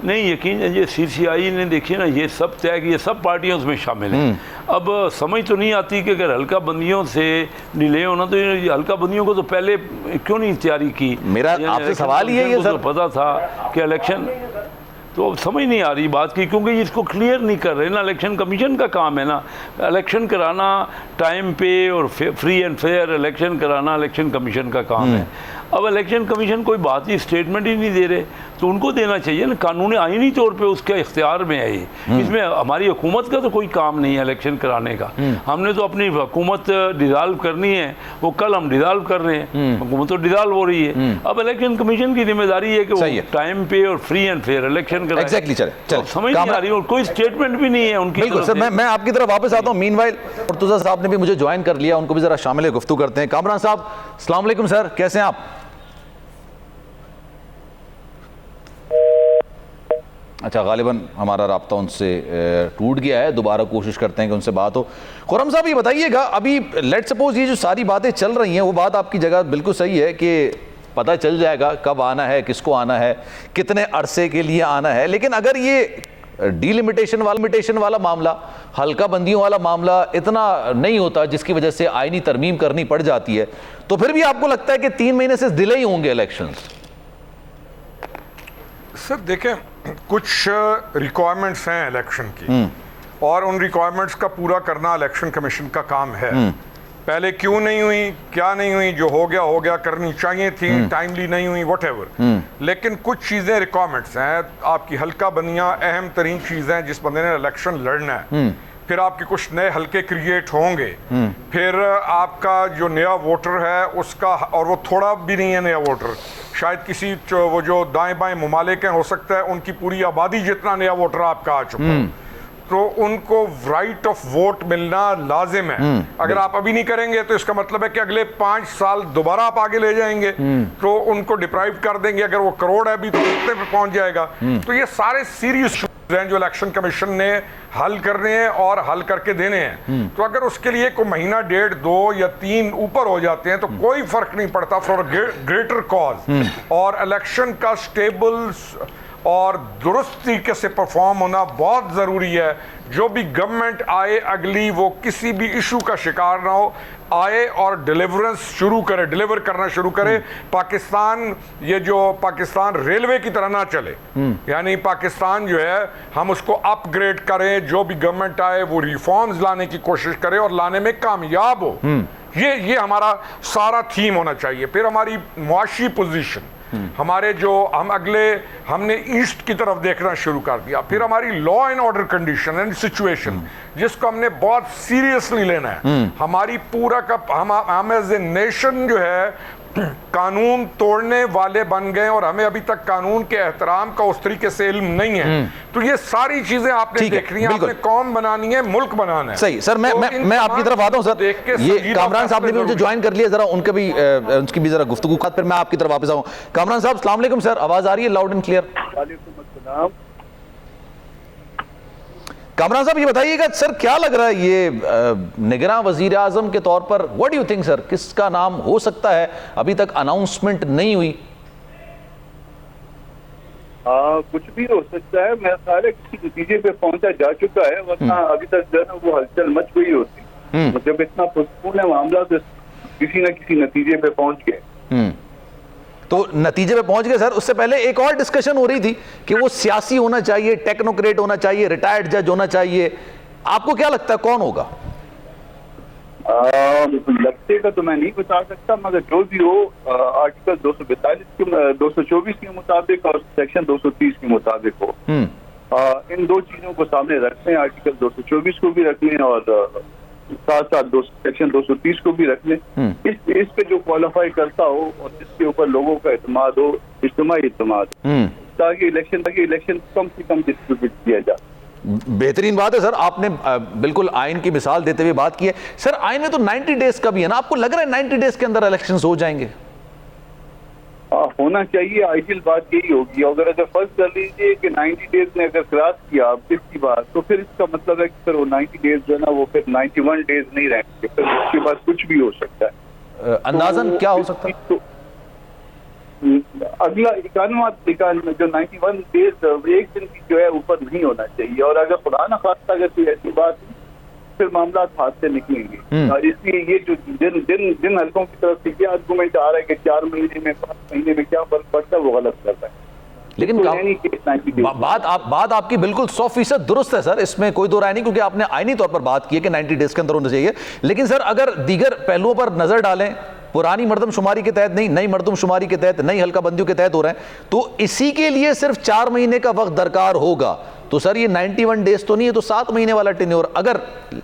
नहीं, यकीन ये CCI ने देखिए ना, ये सब तय किए, सब पार्टियां उसमें शामिल हैं। अब समझ तो नहीं आती कि अगर हल्का बंदियों से डिले होना, तो ये हल्का बंदियों को तो पहले क्यों नहीं तैयारी की? मेरा आपसे सवाल ही है ये सर, पता था कि इलेक्शन, तो अब समझ नहीं आ रही बात की, क्योंकि इसको क्लियर नहीं कर रहे ना। इलेक्शन कमीशन का काम है ना इलेक्शन कराना टाइम पे और फ्री एंड फेयर इलेक्शन कराना, इलेक्शन कमीशन का काम है। अब इलेक्शन कमीशन कोई बात ही स्टेटमेंट ही नहीं दे रहे, तो उनको देना चाहिए ना, कानूनी आईनी तौर पे उसके इख्तियार में है ये। इसमें हमारी हुकूमत का तो कोई काम नहीं है इलेक्शन कराने का। हमने तो अपनी हुकूमत डिसॉल्व करनी है, वो कल हम डिसॉल्व कर रहे हैं, हुकूमत तो डिसॉल्व हो रही है। अब इलेक्शन कमीशन की जिम्मेदारी है कि वो टाइम पे और फ्री एंड फेयर इलेक्शन कराए। एग्जैक्टली, चले समझ नहीं आ रही, और कोई स्टेटमेंट भी नहीं है उनकी। बिल्कुल सर, मैं आपकी तरफ वापस आता हूं। मीनवाइल मुर्तजा साहब ने भी मुझे ज्वाइन कर लिया, उनको भी जरा शामिल गुफ्तगू करते हैं। कामरान साहब, अस्सलाम वालेकुम सर, कैसे हैं आप? अच्छा, गालिबन हमारा राब्ता उनसे टूट गया है, दोबारा कोशिश करते हैं कि उनसे बात हो। खुर्रम साहब ये बताइएगा, अभी लेट सपोज ये जो सारी बातें चल रही हैं, वो बात आपकी जगह बिल्कुल सही है कि पता चल जाएगा कब आना है, किसको आना है, कितने अरसे के लिए आना है, लेकिन अगर ये डिलिमिटेशन वाला मामला, हल्का बंदियों वाला मामला इतना नहीं होता जिसकी वजह से आईनी तरमीम करनी पड़ जाती है, तो फिर भी आपको लगता है कि 3 महीने से डिले ही होंगे इलेक्शंस? सर देखें, कुछ रिक्वायरमेंट्स हैं इलेक्शन की, और उन रिक्वायरमेंट्स का पूरा करना इलेक्शन कमीशन का काम है। पहले क्यों नहीं हुई, क्या नहीं हुई, जो हो गया, करनी चाहिए थी, टाइमली नहीं हुई, व्हाटएवर। लेकिन कुछ चीजें रिक्वायरमेंट्स हैं, आपकी हल्का बनियां अहम तरीन चीजें हैं जिस बंदे ने इलेक्शन लड़ना है। फिर आपके कुछ नए हल्के क्रिएट होंगे, फिर आपका जो नया वोटर है उसका, और वो थोड़ा भी नहीं है नया वोटर, शायद किसी वो जो दाएं बाएं ममालिक हैं, हो सकता है उनकी पूरी आबादी जितना नया वोटर आपका आ चुका है, तो उनको राइट ऑफ वोट मिलना लाजिम है। अगर आप अभी नहीं करेंगे तो इसका मतलब है कि अगले 5 साल दोबारा आप आगे ले जाएंगे, तो उनको डिप्राइव कर देंगे। अगर वो करोड़ है अभी तो कितने पे पहुंच जाएगा। तो ये सारे सीरियस हैं जो इलेक्शन कमीशन ने हल करने हैं और हल करके देने हैं। तो अगर उसके लिए कोई महीना, 1.5, 2 या 3 ऊपर हो जाते हैं तो कोई फर्क नहीं पड़ता, फॉर ग्रेटर कॉज। और इलेक्शन का स्टेबल और दुरुस्त तरीके से परफॉर्म होना बहुत ज़रूरी है। जो भी गवर्नमेंट आए अगली, वो किसी भी इशू का शिकार ना हो, आए और डिलीवर करना शुरू करे। पाकिस्तान, ये जो पाकिस्तान रेलवे की तरह ना चले, यानी पाकिस्तान जो है हम उसको अपग्रेड करें, जो भी गवर्नमेंट आए वो रिफॉर्म्स लाने की कोशिश करे और लाने में कामयाब हो। ये हमारा सारा थीम होना चाहिए। फिर हमारी मुआशी पोजीशन, हमारे जो हमने ईस्ट की तरफ देखना शुरू कर दिया। फिर हमारी law and order condition and situation, जिसको हमने बहुत सीरियसली लेना है। हमारी पूरा का हम एज ए नेशन जो है कानून तोड़ने वाले बन गए, और हमें अभी तक कानून के एहतराम का उस तरीके से इल्म नहीं है। तो ये सारी चीजें आपने देखनी है, आपने कौम बनानी है, मुल्क बनाना है। सही सर, मैं आपकी तरफ आता हूं सर। ये कामरान साहब ने भी मुझे ज्वाइन कर लिया, जरा उनके भी उनकी भी जरा गुफ्तगू खात, फिर मैं आपकी तरफ वापस आऊं। कामरान साहब, अस्सलाम वालेकुम सर, आवाज आ रही है लाउड एंड क्लियर? वालेकुम अस्सलाम। कामरान साहब ये बताइएगा सर, क्या लग रहा है ये निगरान वजीर आजम के तौर पर, what do you think sir, किसका नाम हो सकता है? अभी तक अनाउंसमेंट नहीं हुई। कुछ भी हो सकता है। मेरा ख्याल है किसी नतीजे पे पहुंचा जा चुका है, वरना अभी तक जो है ना वो हलचल मच गई होती। जब इतना पुरसकून है मामला तो किसी न किसी नतीजे पे पहुंच गए। तो नतीजे पे पहुंच गए सर। उससे पहले एक और डिस्कशन हो रही थी कि वो सियासी होना चाहिए, टेक्नोक्रेट होना चाहिए, रिटायर्ड जज होना चाहिए। आपको क्या लगता है कौन होगा? लगते का तो मैं नहीं बता सकता, मगर जो भी हो, आर्टिकल 224 के मुताबिक और सेक्शन 230 के मुताबिक हो, इन दो चीजों को सामने रखते हैं। आर्टिकल 224 को भी रख लें और साथ साथ सेक्शन 230 को भी रख लें। इस पे जो क्वालिफाई करता हो और जिसके ऊपर लोगों का इत्मीनान हो, इज्तिमाई इत्मीनान, ताकि इलेक्शन कम से कम डिस्ट्रीब्यूट किया जाए। बेहतरीन बात है सर, आपने बिल्कुल आइन की मिसाल देते हुए बात की है। सर आइन में तो 90 डेज का भी है ना, आपको लग रहा है 90 डेज के अंदर इलेक्शंस हो जाएंगे? होना चाहिए। आइडियल बात यही होगी। अगर फर्ज कर लीजिए कि 90 डेज ने अगर क्रॉस किया इसकी बात, तो फिर इसका मतलब है कि फिर वो 90 डेज जो है ना वो फिर 91 डेज नहीं रहेंगे, फिर उसके बाद कुछ भी हो सकता है। अंदाजन क्या हो सकता है? तो अगला 91 जो 91 डेज एक दिन की जो है ऊपर नहीं होना चाहिए। और अगर खुदा न खास्ता अगर कोई ऐसी बात फिर मामला हाथ से निकलेंगे। और इसलिए ये जो जिन हल्कों की तरफ से ये आर्गूमेंट आ रहा है कि 4 महीने में 5 महीने में क्या फर्क पड़ता है, वो गलत कर रहा है। लेकिन बात आपकी बिल्कुल 100% दुरुस्त है सर, इसमें कोई दो राय नहीं, क्योंकि आपने आईनी तौर पर बात की है कि 90 डेज के अंदर होना चाहिए। लेकिन सर अगर दीगर पहलुओं पर नजर डालें पुरानी मर्दमशुमारी के तहत नहीं, नई मर्दमशुमारी के तहत, नई हल्का बंदियों के तहत हो रहे हैं, तो इसी के लिए सिर्फ 4 महीने का वक्त दरकार होगा। तो सर ये 91 डेज तो नहीं है, तो 7 महीने वाला टेन्योर, अगर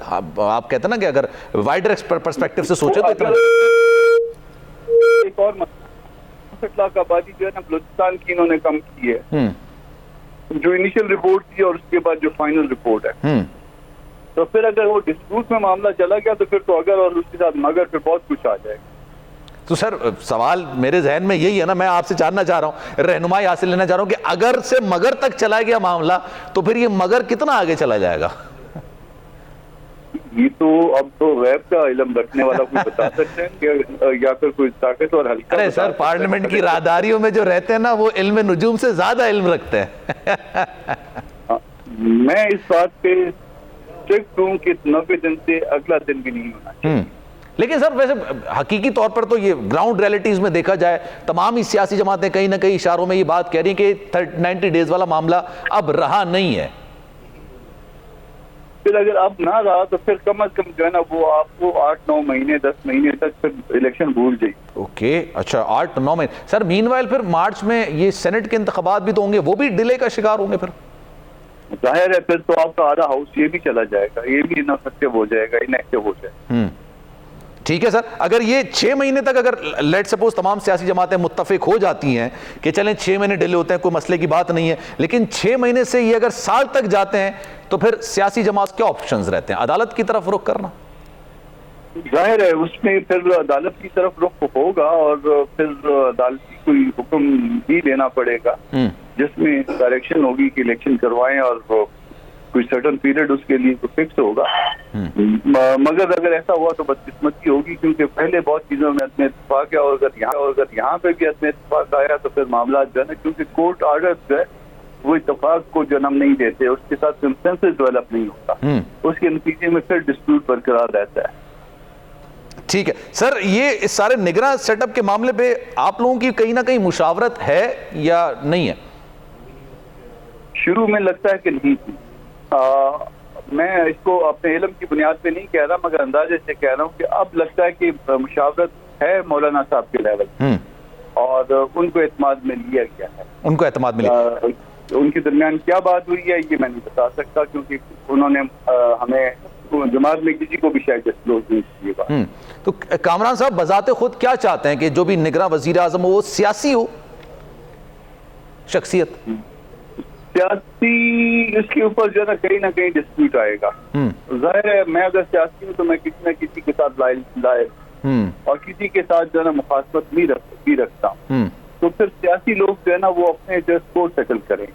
आप कहते हैं ना कि अगर वाइडर पर्सपेक्टिव से सोचे तो इतना। एक और 65 लाख आबादी जो है ना बलूचिस्तान की इन्होंने कम की है, जो इनिशियल रिपोर्ट थी और उसके बाद जो फाइनल रिपोर्ट है। तो फिर अगर वो डिस्प्यूट में मामला चला गया तो फिर तो अगर और उसके साथ मगर फिर बहुत कुछ आ जाएगा। तो सर सवाल मेरे जहन में यही है ना, मैं आपसे जानना चाह रहा हूं, रहनुमाई हासिल लेना चाह रहा हूं कि अगर से मगर तक चला गया मामला तो फिर ये मगर कितना आगे चला जाएगा? ये तो अब तो गैब का इल्म रखने वाला कोई बता सकते हैं कि या फिर कोई ताकत और हल्का। अरे सर पार्लियामेंट की राहदारियों में जो रहते हैं ना वो इल्म नुजूम से ज्यादा इल्म रखते हैं। मैं इस बात पे स्ट्रिक्ट हूं कि 90 दिन से अगला दिन भी नहीं होना चाहिए। लेकिन सर वैसे हकीकी तौर पर तो ये ग्राउंड रियलिटीज में देखा जाए, तमाम ही सियासी जमातें कहीं ना कहीं इशारों में ये बात कह रही हैं कि 90 डेज वाला मामला अब रहा नहीं है। फिर अगर अब ना रहा तो फिर कम अज कम जो है ना वो आपको 8-9 महीने 10 महीने तक फिर इलेक्शन भूल जाएगी। ओके, अच्छा 8-9 महीने। सर मीनवाइल फिर मार्च में ये सेनेट के इंतखाबात भी तो होंगे, वो भी डिले का शिकार होंगे फिर? जाहिर है फिर तो आपका आधा हाउस ये भी चला जाएगा, ये भी इनएक्टिव हो जाएगा, इनएक्टिव हो जाएगा। ठीक है सर, अगर ये 6 महीने तक अगर लेट सपोज तमाम सियासी जमातें मुत्तफिक हो जाती हैं कि चलें 6 महीने डिले होते हैं, कोई मसले की बात नहीं है, लेकिन 6 महीने से ये अगर साल तक जाते हैं तो फिर सियासी जमात क्या ऑप्शंस रहते हैं? अदालत की तरफ रुख करना? जाहिर है उसमें फिर अदालत की तरफ रुख होगा और फिर अदालती कोई हुक्म भी देना पड़ेगा जिसमें डायरेक्शन होगी कि इलेक्शन करवाएं और कोई सर्टन पीरियड उसके लिए तो फिक्स होगा। मगर अगर ऐसा हुआ तो बदकिस्मती होगी, क्योंकि पहले बहुत चीजों में अदम इत्तेफाक है और अगर यहाँ पे भी अदम इत्तेफाक आया तो फिर मामला जो है ना, क्योंकि कोर्ट आर्डर जो है वो इत्तेफाक को जन्म नहीं देते, उसके साथ कंसेंसस डेवलप नहीं होता, उसके नतीजे में फिर डिस्प्यूट बरकरार रहता है। ठीक है सर, ये इस सारे निगरां सेटअप के मामले पे आप लोगों की कहीं ना कहीं मुशावरत है या नहीं है? शुरू में लगता है कि नहीं थी। मैं इसको अपने इल्म की बुनियाद पे नहीं कह रहा, मगर अंदाजे से कह रहा हूँ कि अब लगता है कि मुशावरत है मौलाना साहब के लेवल और उनको एतमाद में लिया गया है। उनको एतमाद में लिया, उनके दरमियान क्या बात हुई है ये मैं नहीं बता सकता, क्योंकि उन्होंने हमें जमात में किसी को भी शायद डिस्क्लोज नहीं किया। तो कामरान साहब बजाते खुद क्या चाहते हैं कि जो भी निगरां वजीर आजम हो वो सियासी हो शख्सियत? सियासी इसके ऊपर जो है ना कहीं डिस्प्यूट आएगा। जाहिर है मैं अगर सियासी हूँ तो मैं किसी न किसी के साथ लायक और किसी के साथ जो है ना मुखासमत भी रखता हूँ, तो फिर सियासी लोग जो है ना वो अपने जो स्कोर सेटल करें।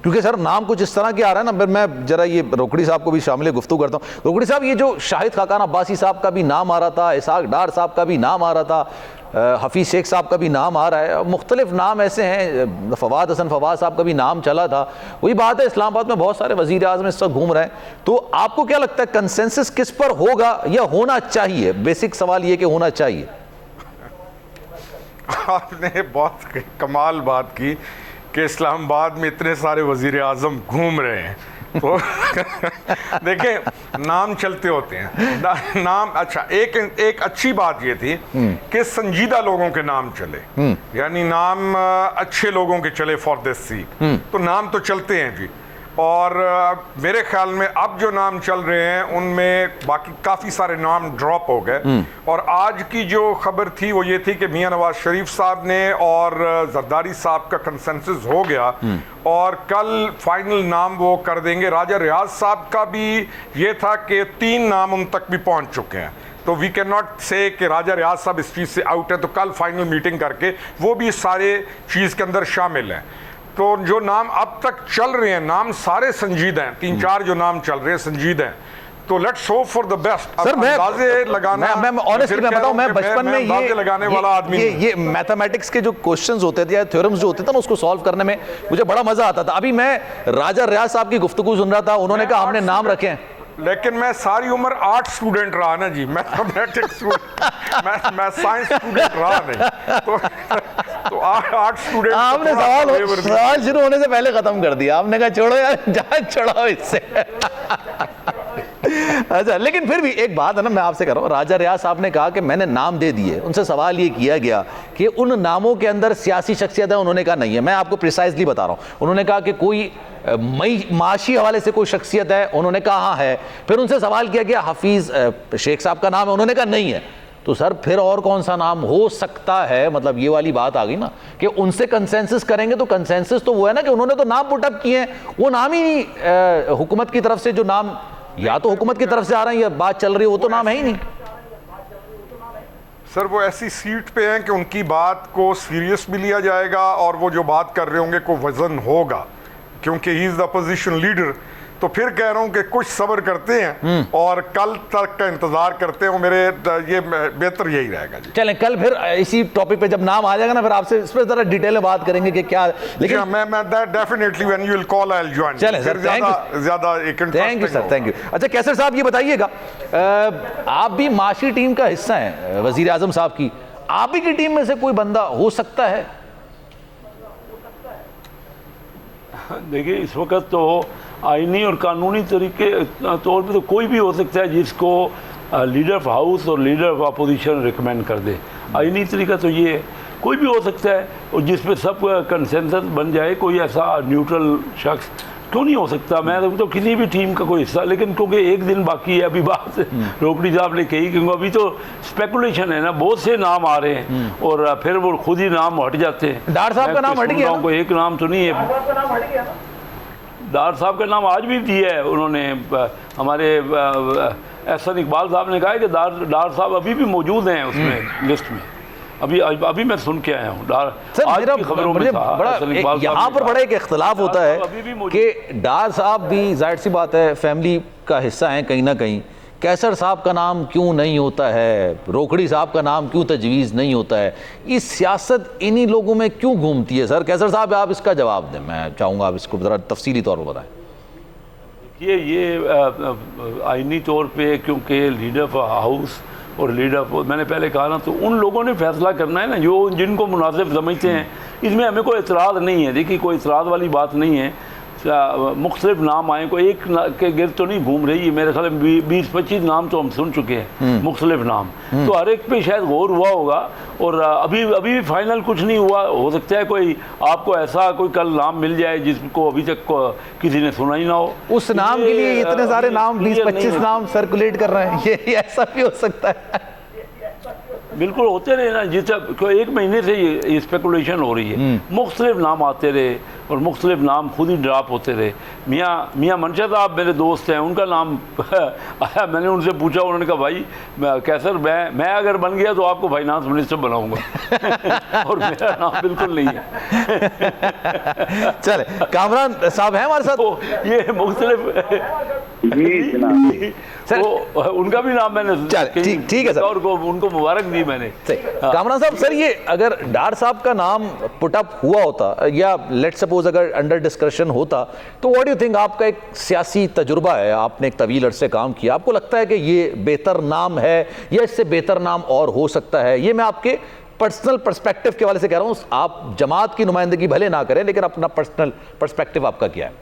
क्योंकि सर नाम कुछ इस तरह के आ रहा है ना, फिर मैं जरा ये रोकड़ी साहब को भी शामिल गुफ्तगू करता हूँ। रोकड़ी साहब, ये जो शाहिद खाकान अब्बासी साहब का भी नाम आ रहा था, इसाक डार साहब का भी नाम आ रहा था, हफीज शेख साहब का भी नाम आ रहा है, मुख्तलिफ नाम ऐसे हैं, फवाद हसन फवाद साहब का भी नाम चला था। वही बात है, इस्लामाबाद में बहुत सारे वजीर आज़म इस वक्त घूम रहे हैं, तो आपको क्या लगता है कंसेंसस किस पर होगा या होना चाहिए? बेसिक सवाल ये कि होना चाहिए। आपने बहुत कमाल बात की कि इस्लामाबाद में इतने सारे वजीर आज़म घूम रहे हैं, तो देखें नाम चलते होते हैं नाम। अच्छा, एक अच्छी बात ये थी कि संजीदा लोगों के नाम चले, यानी नाम अच्छे लोगों के चले फॉर दिस सीट, तो नाम तो चलते हैं जी। और मेरे ख्याल में अब जो नाम चल रहे हैं उनमें बाकी काफ़ी सारे नाम ड्रॉप हो गए। और आज की जो खबर थी वो ये थी कि मियां नवाज शरीफ साहब ने और जरदारी साहब का कंसेंसस हो गया और कल फाइनल नाम वो कर देंगे। राजा रियाज साहब का भी ये था कि 3 नाम उन तक भी पहुंच चुके हैं, तो वी कैन नॉट से कि राजा रियाज साहब इस चीज़ से आउट है, तो कल फाइनल मीटिंग करके वो भी सारे चीज़ के अंदर शामिल हैं। तो जो नाम अब तक चल रहे हैं नाम सारे संजीदा हैं, 3-4 जो नाम चल रहे हैं संजीदा हैं, तो let's hope for the best. Sir मैं लगाना, मैं ऑनेस्टली मैं बताऊं, मैं बचपन में ये लगाने वाला आदमी ये मैथमेटिक्स के जो क्वेश्चंस होते थे या थ्योरम्स जो होते थे ना, उसको सॉल्व करने में मुझे बड़ा मजा आता था। अभी मैं राजा रियाज साहब की गुफ्तगू सुन रहा था, उन्होंने कहा हमने नाम रखे हैं, लेकिन मैं सारी उम्र आर्ट स्टूडेंट रहा ना जी, मैथमेटिक्स मैं साइंस स्टूडेंट रहा नहीं, तो आर्ट स्टूडेंट। आपने सवाल शुरू होने से पहले खत्म कर दिया, आपने कहा छोड़ो यार, जान छोड़ाओ इससे। अच्छा, लेकिन फिर भी एक बात है ना, मैं आपसे कर रहा हूँ, राजा रियाज साहब ने कहा कि मैंने नाम दे दिए, उनसे सवाल ये किया गया कि उन नामों के अंदर सियासी शख्सियत है, उन्होंने कहा नहीं है। मैं आपको प्रिसाइजली बता रहा हूँ, उन्होंने कहा कि कोई माशी हवाले से कोई शख्सियत है, उन्होंने कहा हाँ है। फिर उनसे सवाल किया गया हफीज शेख साहब का नाम है, उन्होंने कहा नहीं है। तो सर फिर और कौन सा नाम हो सकता है? मतलब ये वाली बात आ गई ना कि उनसे कंसेंसस करेंगे, तो कंसेंसस तो वो है ना कि उन्होंने तो नाम पुटअप किए हैं, वो नाम ही हुकूमत की तरफ से जो नाम या तो हुकूमत की तरफ से आ रहे हैं या बात चल रही है, वो तो नाम है ही नहीं। सर वो ऐसी सीट पे हैं कि उनकी बात को सीरियस भी लिया जाएगा और वो जो बात कर रहे होंगे को वजन होगा, क्योंकि he is the opposition leader. तो फिर कह रहा हूं कि कुछ सब्र करते हैं और कल तक का इंतजार करते हैं, मेरे ये बेहतर यही रहेगा जी। चलें, कल फिर इसी टॉपिक पे जब नाम आ जाएगा ना, फिर आपसे इस पर जरा डिटेल में बात करेंगे कि क्या। लेकिन मैं definitely when you will call I will join. चलें सर, ज्यादा एक thank you sir, thank you. अच्छा कैसर साहब ये बताइएगा, आप भी माशी टीम का हिस्सा हैं वजीर आजम साहब की, आप ही की टीम में से कोई बंदा हो सकता है? देखिए इस वक्त तो आईनी और कानूनी तरीके तौर पे तो कोई भी हो सकता है जिसको लीडर ऑफ हाउस और लीडर ऑफ अपोजिशन रिकमेंड कर दे। आईनी तरीका तो ये है, कोई भी हो सकता है और जिस पे सब कंसेंसस बन जाए, कोई ऐसा न्यूट्रल शख्स क्यों नहीं हो सकता? मैं तो किसी भी टीम का कोई हिस्सा, लेकिन क्योंकि एक दिन बाकी है, अभी बात रोकड़ी साहब ने कही, क्योंकि अभी तो स्पेकुलेशन है ना, बहुत से नाम आ रहे हैं और फिर वो खुद ही नाम हट जाते हैं। डार साहब का नाम हट गया, कोई एक नाम तो नहीं है। डार साहब का नाम आज भी दिया है उन्होंने, हमारे एहसन इकबाल साहब ने कहा है कि डार साहब अभी भी मौजूद हैं उसमें लिस्ट में। अभी मैं सुन के आया हूँ खबरों में था। यहाँ पर बड़ा एक इख्तलाफ होता है कि डार साहब भी जाहिर सी बात है फैमिली का हिस्सा हैं कहीं ना कहीं, कैसर साहब का नाम क्यों नहीं होता है, रोकड़ी साहब का नाम क्यों तजवीज़ नहीं होता है, ये सियासत इन्हीं लोगों में क्यों घूमती है? सर कैसर साहब आप इसका जवाब दें, मैं चाहूँगा आप इसको ज़रा तफसीली तौर पर बताएं। ये आइनी तौर पे क्योंकि लीडर ऑफ हाउस और लीडर मैंने पहले कहा ना, तो उन लोगों ने फैसला करना है ना जो जिनको मुनासिब समझते हैं। इसमें हमें कोई एतराज़ नहीं है, देखिए कोई एतराज़ वाली बात नहीं है। मुख्तलिफ नाम आए, कोई एक के गिर्द तो नहीं घूम रही है, मेरे ख्याल में 20-25 नाम तो हम सुन चुके हैं मुख्तलिफ नाम, तो हर एक पे शायद गौर हुआ होगा और अभी भी फाइनल कुछ नहीं हुआ। हो सकता है कोई आपको ऐसा कोई कल नाम मिल जाए जिसको अभी तक किसी ने सुना ही ना हो। उस नाम के लिए इतने सारे नाम 20-25 नाम सर्कुलेट कर रहे हैं, ये ऐसा भी हो सकता है? बिल्कुल होते रहे ना, जिस एक महीने से ये स्पेकुलेशन हो रही है, मुख्तलिफ नाम आते रहे और मुख्तलिफ नाम खुद ही ड्राप होते रहे। मियाँ मनशा साहब मेरे दोस्त हैं, उनका नाम आया, मैंने उनसे पूछा, उन्होंने कहा भाई कैसर मैं अगर बन गया तो आपको फाइनेंस मिनिस्टर बनाऊंगा और मेरा नाम बिल्कुल नहीं है। चले कामरान साहब हैं हमारे साथ, तो ये मुख्तलिफ सर उनका भी नाम मैंने ठीक है सर, और उनको मुबारक दी मैंने। कामरान साहब, सर ये अगर डार साहब का नाम पुटअप हुआ होता या लेट्स सपोज अगर अंडर डिस्कशन होता, तो व्हाट डू यू थिंक, आपका एक सियासी तजुर्बा है, आपने एक तवील अरसे काम किया, आपको लगता है कि ये बेहतर नाम है या इससे बेहतर नाम और हो सकता है? ये मैं आपके पर्सनल पर्सपेक्टिव के वाले से कह रहा हूँ, आप जमात की नुमाइंदगी भले ना करें लेकिन अपना पर्सनल पर्सपेक्टिव आपका क्या है?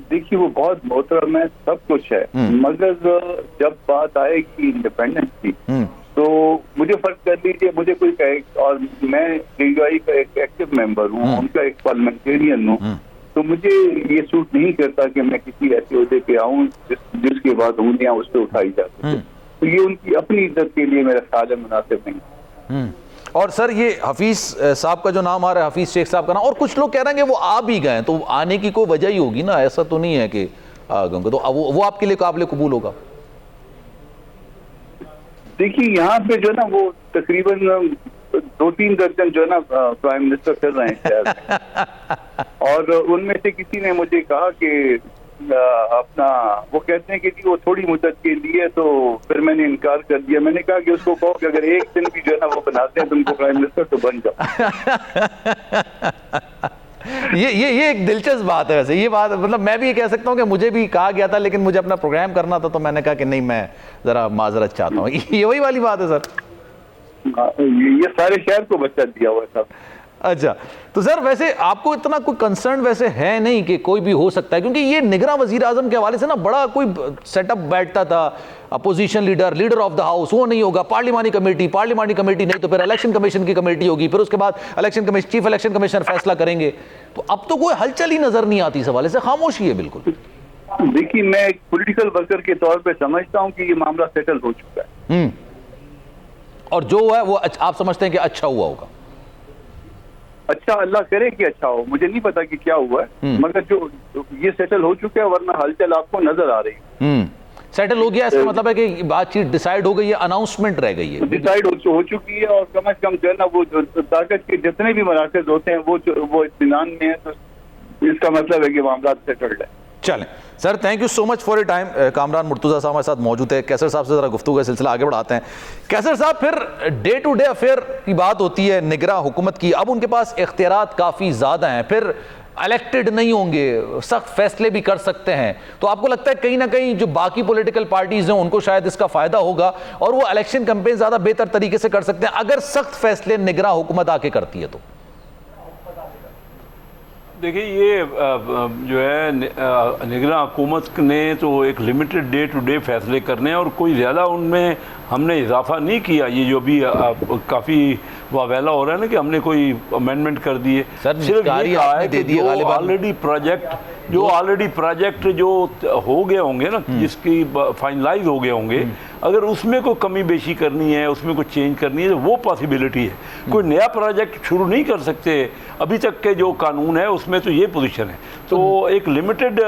देखिए वो बहुत मोहतरम है, सब कुछ है, मगर जब बात आएगी इंडिपेंडेंस की तो मुझे फर्क कर लीजिए, मुझे कोई कहे, और मैं DUI का एक एक्टिव मेंबर हूँ, उनका एक पार्लियामेंटेरियन हूँ, तो मुझे ये सूट नहीं करता कि मैं किसी ऐसे ओहदे पे आऊँ जिसके बाद उंगलियां उस पर उठाई जाती, तो ये उनकी अपनी इज्जत के लिए मेरा ख्याल है मुनासिब नहीं। और सर ये हफीज साहब का जो नाम आ रहा है, हफीज शेख साहब का नाम, और कुछ लोग कह रहे हैं कि वो आ भी गए, तो आने की कोई वजह ही होगी ना, ऐसा तो नहीं है कि आ गए, तो वो आपके लिए काबिल कबूल होगा? देखिए यहाँ पे जो है ना वो तकरीबन 2-3 दर्जन जो है ना प्राइम मिनिस्टर कर रहे हैं शहर और उनमें से किसी ने मुझे कहा कि अपना वो कहते हैं कि जी वो थोड़ी मुद्दत के लिए, तो फिर मैंने इनकार कर दिया। मैंने कहा कि उसको कहो कि अगर एक दिन भी जो है ना वो बनाते हैं तुमको प्राइम मिनिस्टर, तो बन जाओ। ये एक दिलचस्प बात है वैसे, ये बात मतलब मैं भी ये कह सकता हूँ कि मुझे भी कहा गया था, लेकिन मुझे अपना प्रोग्राम करना था, तो मैंने कहा कि नहीं, मैं जरा माजरत चाहता हूँ। ये वही वाली बात है सर, ये सारे शहर को बच्चा दिया हुआ था। अच्छा, तो सर वैसे आपको इतना कोई कंसर्न वैसे है नहीं कि कोई भी हो सकता है, क्योंकि ये निगरां वजीर आजम के हवाले से ना बड़ा कोई सेटअप बैठता था, opposition leader of the house, वो नहीं होगा, पार्लिमानी कमेटी नहीं तो फिर इलेक्शन कमीशन की कमेटी होगी, फिर उसके बाद चीफ इलेक्शन कमिश्नर फैसला करेंगे। तो अब तो कोई हलचल ही नजर नहीं आती इस हवाले से, खामोशी है बिल्कुल। देखिए, मैं एक पॉलिटिकल वर्कर के तौर पे समझता हूं कि ये मामला सेटल हो चुका है, और जो है वो आप समझते हैं कि अच्छा हुआ होगा? अच्छा, अल्लाह करे कि अच्छा हो, मुझे नहीं पता कि क्या हुआ है, मगर जो ये सेटल हो चुका है, वरना हलचल आपको नजर आ रही है। सेटल हो गया, इसका मतलब है कि बातचीत डिसाइड हो गई है, अनाउंसमेंट रह गई है, डिसाइड हो चुकी है, और कम से कम जो है ना, वो ताकत के जितने भी मराकज होते हैं वो इत्मीनान में है, तो इसका मतलब है कि मामला सेटल्ड है। चलें sir, thank you so much for your time. Kamran Murtuza साहब हमारे साथ मौजूद है। कैसर साहब से जरा गुफ्तगू का सिलसिला आगे बढ़ाते हैं। कैसर साहब, फिर डे टू डे अफेयर की बात होती है निगरां हुकूमत की, अब उनके पास इख्तियारात काफ़ी ज़्यादा हैं, फिर इलेक्टेड नहीं होंगे, सख्त फैसले भी कर सकते हैं, तो आपको लगता है कहीं ना कहीं जो बाकी पॉलिटिकल पार्टीज हैं उनको शायद इसका फायदा होगा और वो इलेक्शन कैंपेन ज़्यादा बेहतर तरीके से कर सकते हैं अगर सख्त फैसले निगरां हुकूमत आके करती है? तो देखिए, ये जो है निगरां हुकूमत ने तो एक लिमिटेड डे टू डे फैसले करने हैं और कोई ज़्यादा उनमें हमने इजाफा नहीं किया। ये जो भी काफ़ी वावेला हो रहा है ना कि हमने कोई अमेंडमेंट कर दिए, सिर्फ ये कहा है कि जो ऑलरेडी प्रोजेक्ट जो हो गए होंगे ना, जिसकी फाइनलाइज हो गए होंगे, अगर उसमें कोई कमी बेशी करनी है, उसमें कोई चेंज करनी है, तो वो पॉसिबिलिटी है। कोई नया प्रोजेक्ट शुरू नहीं कर सकते, अभी तक के जो कानून है उसमें तो ये पोजीशन है। तो एक लिमिटेड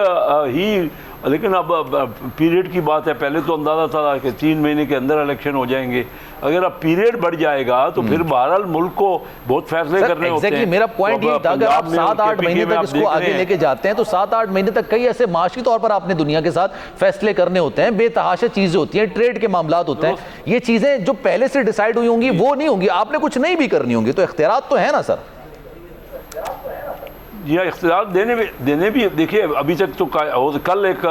ही, लेकिन अब पीरियड की बात है, पहले तो अंदाज़ा था कि 3 महीने के अंदर इलेक्शन हो जाएंगे, अगर अब पीरियड बढ़ जाएगा तो फिर बहरहाल मुल्क को बहुत फैसले करने होते हैं। मेरा पॉइंट ये था, अगर आप 7-8 महीने तक इसको आगे लेके जाते हैं तो 7-8 महीने तक कई ऐसे माशी तौर पर आपने दुनिया के साथ फैसले करने होते हैं, बेतहाशा चीजें होती हैं, ट्रेड के मामलात होते हैं, ये चीजें जो पहले से डिसाइड हुई होंगी वो नहीं होंगी, आपने कुछ नहीं भी करनी होंगी, तो इख्तियारात तो है ना सर? जी, इख्तियार देने भी देखिए, अभी तक तो कल एक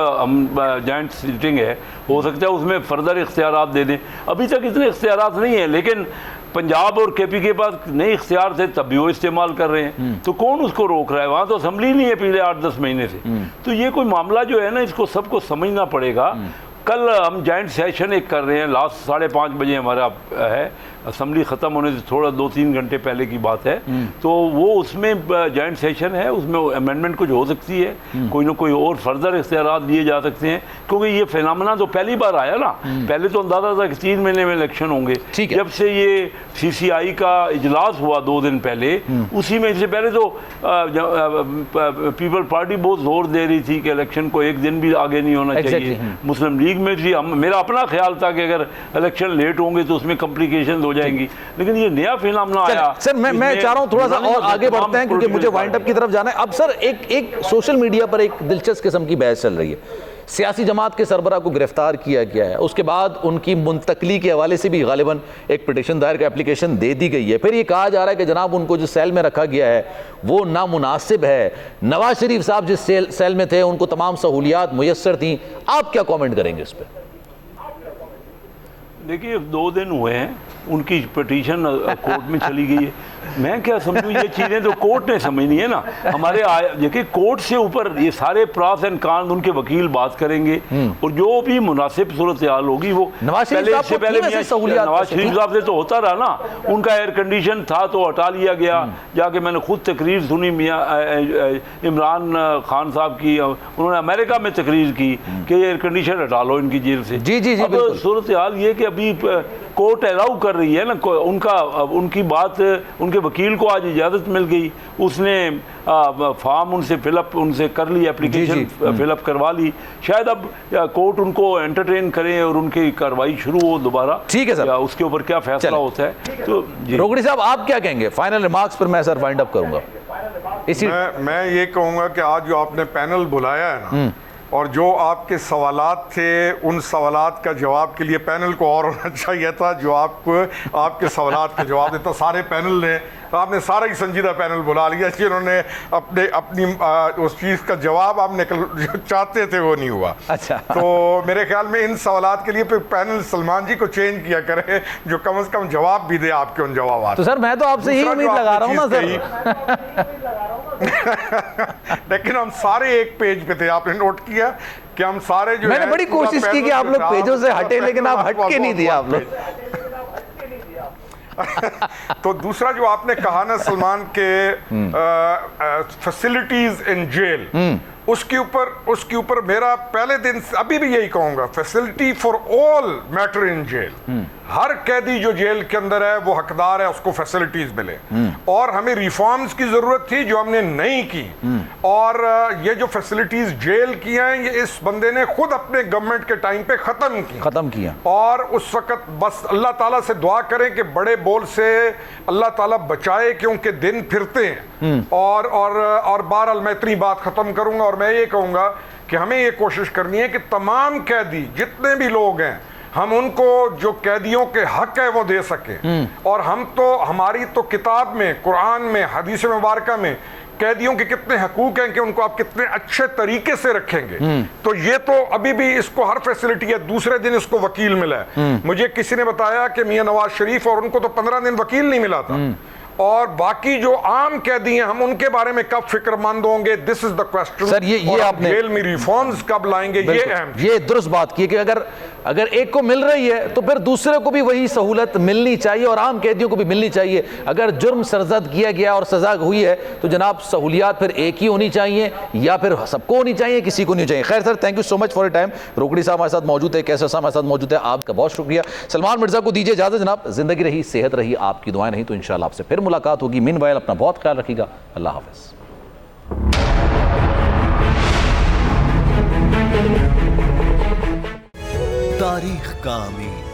जॉइंट सीटिंग है, हो सकता है उसमें फर्दर इख्तियारात दे दें। अभी तक इतने इख्तियारात नहीं है, लेकिन पंजाब और केपी के पास नए इख्तियार थे तब भी वो इस्तेमाल कर रहे हैं, तो कौन उसको रोक रहा है? वहाँ तो असेंबली नहीं है पिछले 8-10 महीने से। तो ये कोई मामला जो है ना, इसको सबको समझना पड़ेगा। कल हम जॉइंट सेशन एक कर रहे हैं, लास्ट 5:30 बजे हमारा है, असेंबली ख़त्म होने से थोड़ा 2-3 घंटे पहले की बात है, तो वो उसमें जॉइंट सेशन है, उसमें अमेंडमेंट कुछ हो सकती है, कोई ना कोई और फर्दर इख्तियारात दिए जा सकते हैं, क्योंकि ये फिनोमेना तो पहली बार आया ना। पहले तो अंदाज़ा था कि 3 महीने में इलेक्शन होंगे। जब से ये CCI का इजलास हुआ 2 दिन पहले, उसी में इससे पहले तो पीपल पार्टी बहुत जोर दे रही थी कि इलेक्शन को एक दिन भी आगे नहीं होना चाहिए। मुस्लिम लीग में भी मेरा अपना ख्याल था कि अगर इलेक्शन लेट होंगे तो उसमें कॉम्प्लिकेशन हो जाएंगी, लेकिन ये नया फिनोमेना आया। सर मैं चाह रहा हूं थोड़ा सा और आगे बढ़ते हैं, क्योंकि मुझे वाइंड अप की तरफ जाना है। अब सर एक सोशल मीडिया पर एक दिलचस्प किस्म की बहस चल रही है, सियासी जमात के सरबराह को गिरफ्तार किया गया है, उसके बाद उनकी मुंतकली के हवाले से भी गालिबन एक पिटीशन दायर का एप्लीकेशन दे दी गई है, फिर ये कहा जा रहा है कि जनाब उनको जो सेल में रखा गया है वो नामुनासिब है, नवाज शरीफ साहब जिस सेल में थे उनको तमाम सहूलियात मुयस्सर थी। आप क्या कॉमेंट करेंगे इस पर? देखिए, 2 दिन हुए हैं, उनकी पिटीशन कोर्ट में चली गई है, मैं क्या समझूं, ये चीज़ें तो कोर्ट ने समझनी है ना। हमारे देखिए, कोर्ट से ऊपर ये सारे प्रास एंड कान उनके वकील बात करेंगे और जो भी मुनासिब सूरत हाल होगी वो नवाज शरीफ साहब से तो होता रहा ना। उनका एयर कंडीशन था तो हटा लिया गया, जाके मैंने खुद तकरीर सुनी मियाँ इमरान खान साहब की, उन्होंने अमेरिका में तकरीर की कि एयर कंडीशन हटा लो इनकी जेल से। जी, अब सूरत हाल ये कि अभी कोर्ट अलाउ कर रही है ना, उनकी बात, उनके वकील को आज इजाज़त मिल गई, उसने फॉर्म उनसे कर ली, एप्लीकेशन फिलअप करवा ली, शायद अब कोर्ट उनको एंटरटेन करें और उनकी कार्रवाई शुरू हो दोबारा। ठीक है सर, उसके ऊपर क्या फैसला होता है। तो रोकड़ी साहब, आप क्या कहेंगे? फाइनल रिमार्क्स पर मैं सर वाइंड अप करूंगा। मैं ये कहूँगा कि आज जो आपने पैनल बुलाया है ना, और जो आपके सवालात थे उन सवालात का जवाब के लिए पैनल को और होना चाहिए था जो आपके सवालात का जवाब देता। सारे पैनल ने, आपने सारा ही संजीदा पैनल बुला लिया, जिन्होंने अपनी उस चीज़ का जवाब आप जो चाहते थे वो नहीं हुआ। अच्छा। तो मेरे ख्याल में इन सवालात के लिए फिर पैनल सलमान जी को चेंज किया करे जो कम से कम जवाब भी दे आपके उन जवाब। तो सर मैं तो आपसे यही उम्मीद लगा रहा हूँ ना सर। लेकिन हम सारे एक पेज पे थे, आपने नोट किया कि हम सारे जो मैंने बड़ी कोशिश की कि आप लोग पेजों से हटे, लेकिन आप हट के नहीं दिया आप लोग। तो दूसरा जो आपने कहा ना सलमान के फैसिलिटीज इन जेल, उसके ऊपर मेरा पहले दिन अभी भी यही कहूंगा, facility for all matter in jail. हर कैदी जो जेल के अंदर है वो हकदार है उसको फैसिलिटीज मिले, और हमें रिफॉर्म्स की जरूरत थी जो हमने नहीं की। और ये जो फैसिलिटीज जेल की हैं ये इस बंदे ने खुद अपने गवर्नमेंट के टाइम पे खत्म किया। और उस वक्त बस अल्लाह ताला से दुआ करें कि बड़े बोल से अल्लाह ताला बचाए, क्योंकि दिन फिरते हैं। और बहरहाल मैं इतनी बात खत्म करूंगा और मैं ये कहूंगा कि हमें ये कोशिश करनी है कि तमाम कैदी जितने भी लोग हैं हम उनको जो कैदियों के हक है वो दे सकें। और हमारी तो किताब में, कुरान में, हदीस मुबारका में कैदियों के कितने हकूक हैं कि उनको आप कितने अच्छे तरीके से रखेंगे। तो ये तो अभी भी इसको हर फैसिलिटी है। दूसरे दिन इसको वकील मिला है, मुझे किसी ने बताया कि मियां नवाज शरीफ, और उनको तो 15 दिन वकील नहीं मिला था। और बाकी जो आम कैदी हैं हम उनके बारे में कब फिक्रमंद होंगे, this is the question. Sir ये आपने जेल में रिफॉर्म्स कब लाएंगे, ये अहम, ये दुरुस्त बात की कि अगर एक को मिल रही है तो फिर दूसरे को भी वही सहूलत मिलनी चाहिए और आम कैदियों को भी मिलनी चाहिए। अगर जुर्म सरजद किया गया और सजा हुई है तो जनाब सहूलियात फिर एक ही होनी चाहिए या फिर सबको होनी चाहिए, किसी को नहीं चाहिए। खैर sir, thank you so much for your time. रोकड़ी साहब हमारे साथ मौजूद है, कैसर साहब हमारे साथ मौजूद है, आपका बहुत शुक्रिया। सलमान मिर्जा को दीजिए इजाजत जनाब। जिंदगी रही, सेहत रही, आपकी दुआएं नहीं तो इंशाल्लाह आपसे फिर मुलाकात होगी। मीनवाइल अपना बहुत ख्याल रखिएगा। अल्लाह हाफिज। तारीख का अमीर,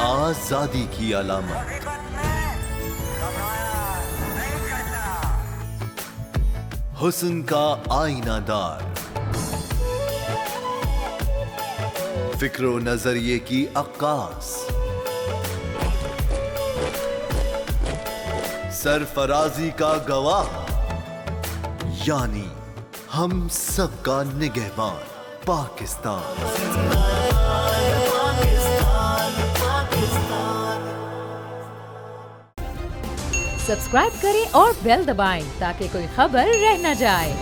आजादी की अलामत, हुस्न का आईनादार, फिक्र नजरिए की अक्कास, सरफराजी का गवाह, यानी हम सबका निगहबान पाकिस्तान। सब्सक्राइब करें और बेल दबाएं ताकि कोई खबर रह न जाए।